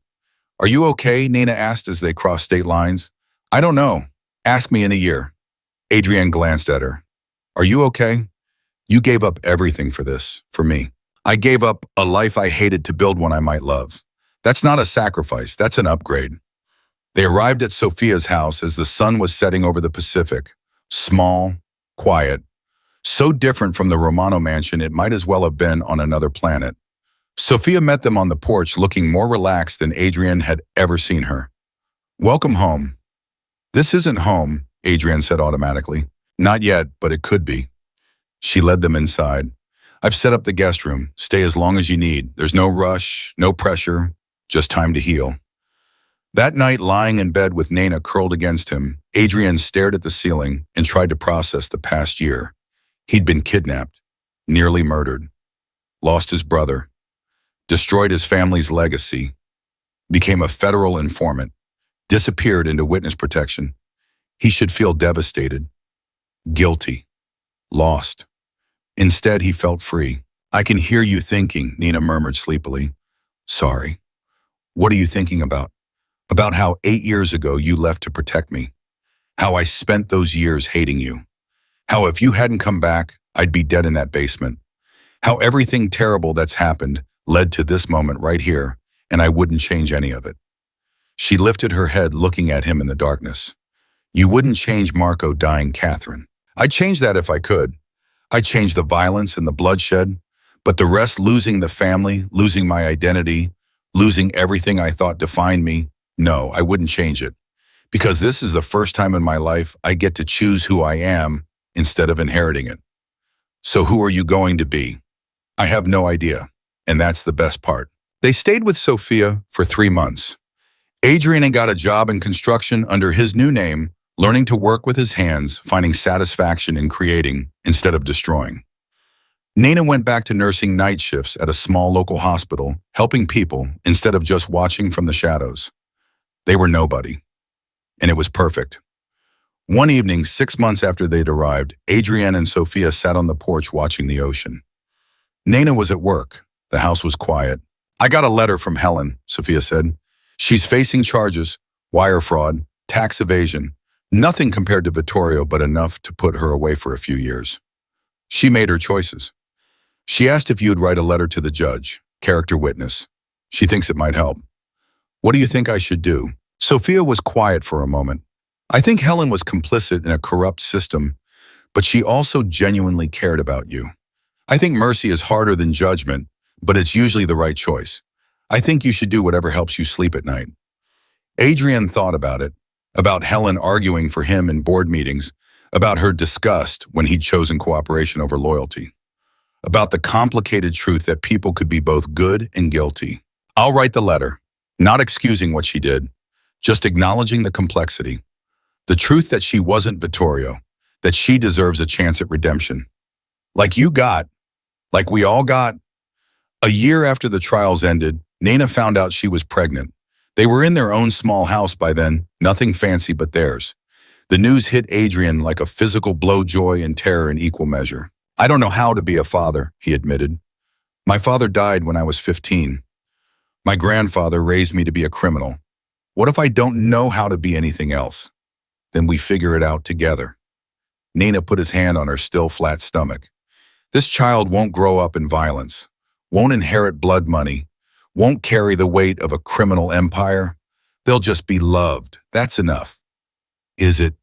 "Are you okay?" Nina asked as they crossed state lines. "I don't know. Ask me in a year." Adrienne glanced at her. "Are you okay? You gave up everything for this, for me. I gave up a life I hated to build one I might love. That's not a sacrifice, that's an upgrade." They arrived at Sophia's house as the sun was setting over the Pacific. Small, quiet, so different from the Romano mansion it might as well have been on another planet. Sophia met them on the porch looking more relaxed than Adrienne had ever seen her. "Welcome home." "This isn't home," Adrienne said automatically. "Not yet, but it could be." She led them inside. "I've set up the guest room. Stay as long as you need. There's no rush, no pressure, just time to heal." That night, lying in bed with Nena curled against him, Adrienne stared at the ceiling and tried to process the past year. He'd been kidnapped, nearly murdered, lost his brother, destroyed his family's legacy, became a federal informant, disappeared into witness protection. He should feel devastated, guilty, lost. Instead, he felt free. "I can hear you thinking," Nina murmured sleepily. "Sorry. What are you thinking about?" "About how 8 years ago you left to protect me. How I spent those years hating you. How if you hadn't come back, I'd be dead in that basement. How everything terrible that's happened led to this moment right here, and I wouldn't change any of it." She lifted her head, looking at him in the darkness. "You wouldn't change Marco dying, Catherine. I'd change that if I could. I'd change the violence and the bloodshed, but the rest, losing the family, losing my identity, losing everything I thought defined me, no, I wouldn't change it. Because this is the first time in my life I get to choose who I am instead of inheriting it. So who are you going to be?" "I have no idea, and that's the best part." They stayed with Sophia for 3 months. Adrian got a job in construction under his new name, learning to work with his hands, finding satisfaction in creating instead of destroying. Nina went back to nursing night shifts at a small local hospital, helping people instead of just watching from the shadows. They were nobody, and it was perfect. One evening, 6 months after they'd arrived, Adrienne and Sophia sat on the porch watching the ocean. Nina was at work. The house was quiet. "I got a letter from Helen," Sophia said. "She's facing charges, wire fraud, tax evasion. Nothing compared to Vittorio, but enough to put her away for a few years. She made her choices. She asked if you'd write a letter to the judge, character witness. She thinks it might help. What do you think I should do?" Sophia was quiet for a moment. "I think Helen was complicit in a corrupt system, but she also genuinely cared about you. I think mercy is harder than judgment, but it's usually the right choice. I think you should do whatever helps you sleep at night." Adrienne thought about it, about Helen arguing for him in board meetings, about her disgust when he'd chosen cooperation over loyalty, about the complicated truth that people could be both good and guilty. "I'll write the letter, not excusing what she did, just acknowledging the complexity. The truth that she wasn't Vittorio, that she deserves a chance at redemption. Like you got, like we all got." A year after the trials ended, Nina found out she was pregnant. They were in their own small house by then, nothing fancy but theirs. The news hit Adrian like a physical blow, joy and terror in equal measure. "I don't know how to be a father," he admitted. "My father died when I was 15. My grandfather raised me to be a criminal. What if I don't know how to be anything else? Then we figure it out together." Nina put his hand on her still flat stomach. "This child won't grow up in violence, won't inherit blood money, won't carry the weight of a criminal empire, They'll just be loved. That's enough. Is it?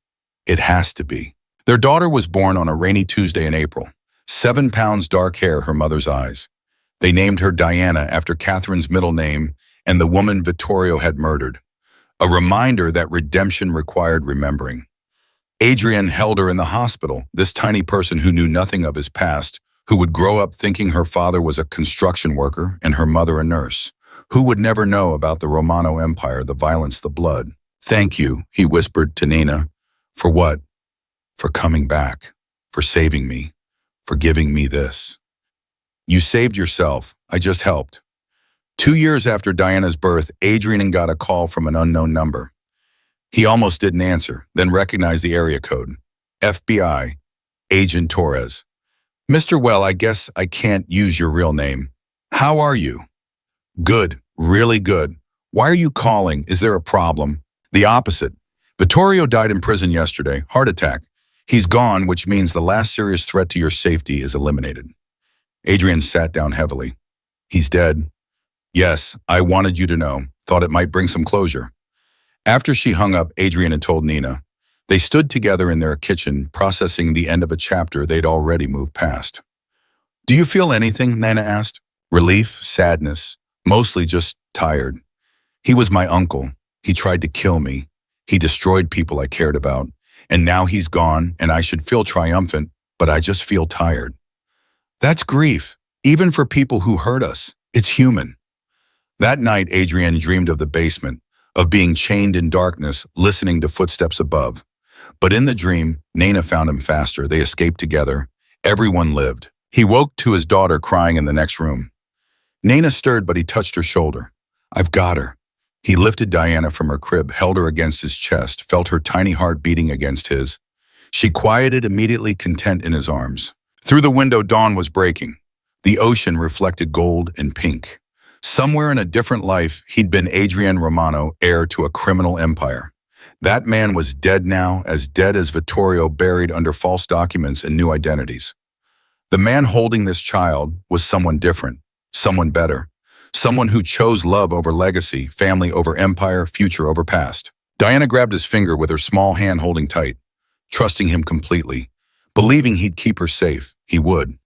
It has to be. Their daughter was born on a rainy Tuesday in April. 7 pounds dark hair, her mother's eyes. They named her Diana after Catherine's middle name and the woman Vittorio had murdered. A reminder that redemption required remembering. Adrian held her in the hospital, this tiny person who knew nothing of his past, who would grow up thinking her father was a construction worker and her mother a nurse, who would never know about the Romano Empire, the violence, the blood. Thank you, he whispered to Nina. For what? For coming back, for saving me, for giving me this. You saved yourself, I just helped. 2 years after Diana's birth, Adrian got a call from an unknown number. He almost didn't answer, then recognized the area code. FBI, Agent Torres. Mr. Well, I guess I can't use your real name. How are you? Good, really good. Why are you calling? Is there a problem? The opposite. Vittorio died in prison yesterday, heart attack. He's gone, which means the last serious threat to your safety is eliminated. Adrian sat down heavily. He's dead. Yes, I wanted you to know. Thought it might bring some closure. After she hung up, Adrian had told Nina. They stood together in their kitchen, processing the end of a chapter they'd already moved past. Do you feel anything? Nina asked. Relief, sadness, mostly just tired. He was my uncle. He tried to kill me. He destroyed people I cared about. And now he's gone, and I should feel triumphant, but I just feel tired. That's grief, even for people who hurt us. It's human. That night, Adrian dreamed of the basement, of being chained in darkness, listening to footsteps above. But in the dream, Nina found him faster. They escaped together. Everyone lived. He woke to his daughter crying in the next room. Nina stirred, but he touched her shoulder. I've got her. He lifted Diana from her crib, held her against his chest, felt her tiny heart beating against his. She quieted, immediately content in his arms. Through the window, dawn was breaking. The ocean reflected gold and pink. Somewhere in a different life, he'd been Adrian Romano, heir to a criminal empire. That man was dead now, as dead as Vittorio, buried under false documents and new identities. The man holding this child was someone different, someone better, someone who chose love over legacy, family over empire, future over past. Diana grabbed his finger with her small hand holding tight, trusting him completely, believing he'd keep her safe. He would,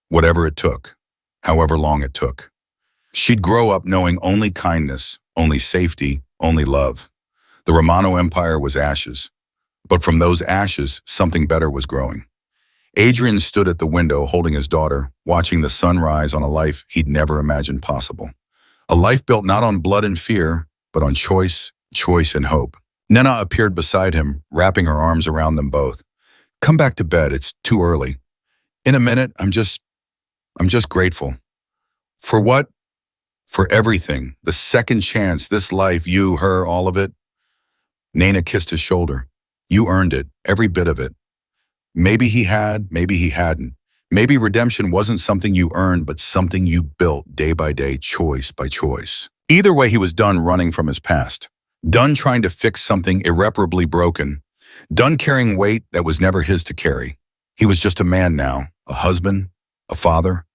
whatever it took, however long it took. She'd grow up knowing only kindness, only safety, only love. The Romano Empire was ashes, but from those ashes, something better was growing. Adrian stood at the window holding his daughter, watching the sun rise on a life he'd never imagined possible. A life built not on blood and fear, but on choice and hope. Nina appeared beside him, wrapping her arms around them both. Come back to bed, it's too early. In a minute, I'm just grateful. For what? For everything, the second chance, this life, you, her, all of it. Nina kissed his shoulder. You earned it, every bit of it. Maybe he had, maybe he hadn't. Maybe redemption wasn't something you earned, but something you built day by day, choice by choice. Either way, he was done running from his past. Done trying to fix something irreparably broken. Done carrying weight that was never his to carry. He was just a man now, a husband, a father,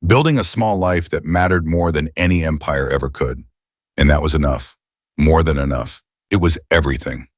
building a small life that mattered more than any empire ever could. And that was enough. More than enough. It was everything.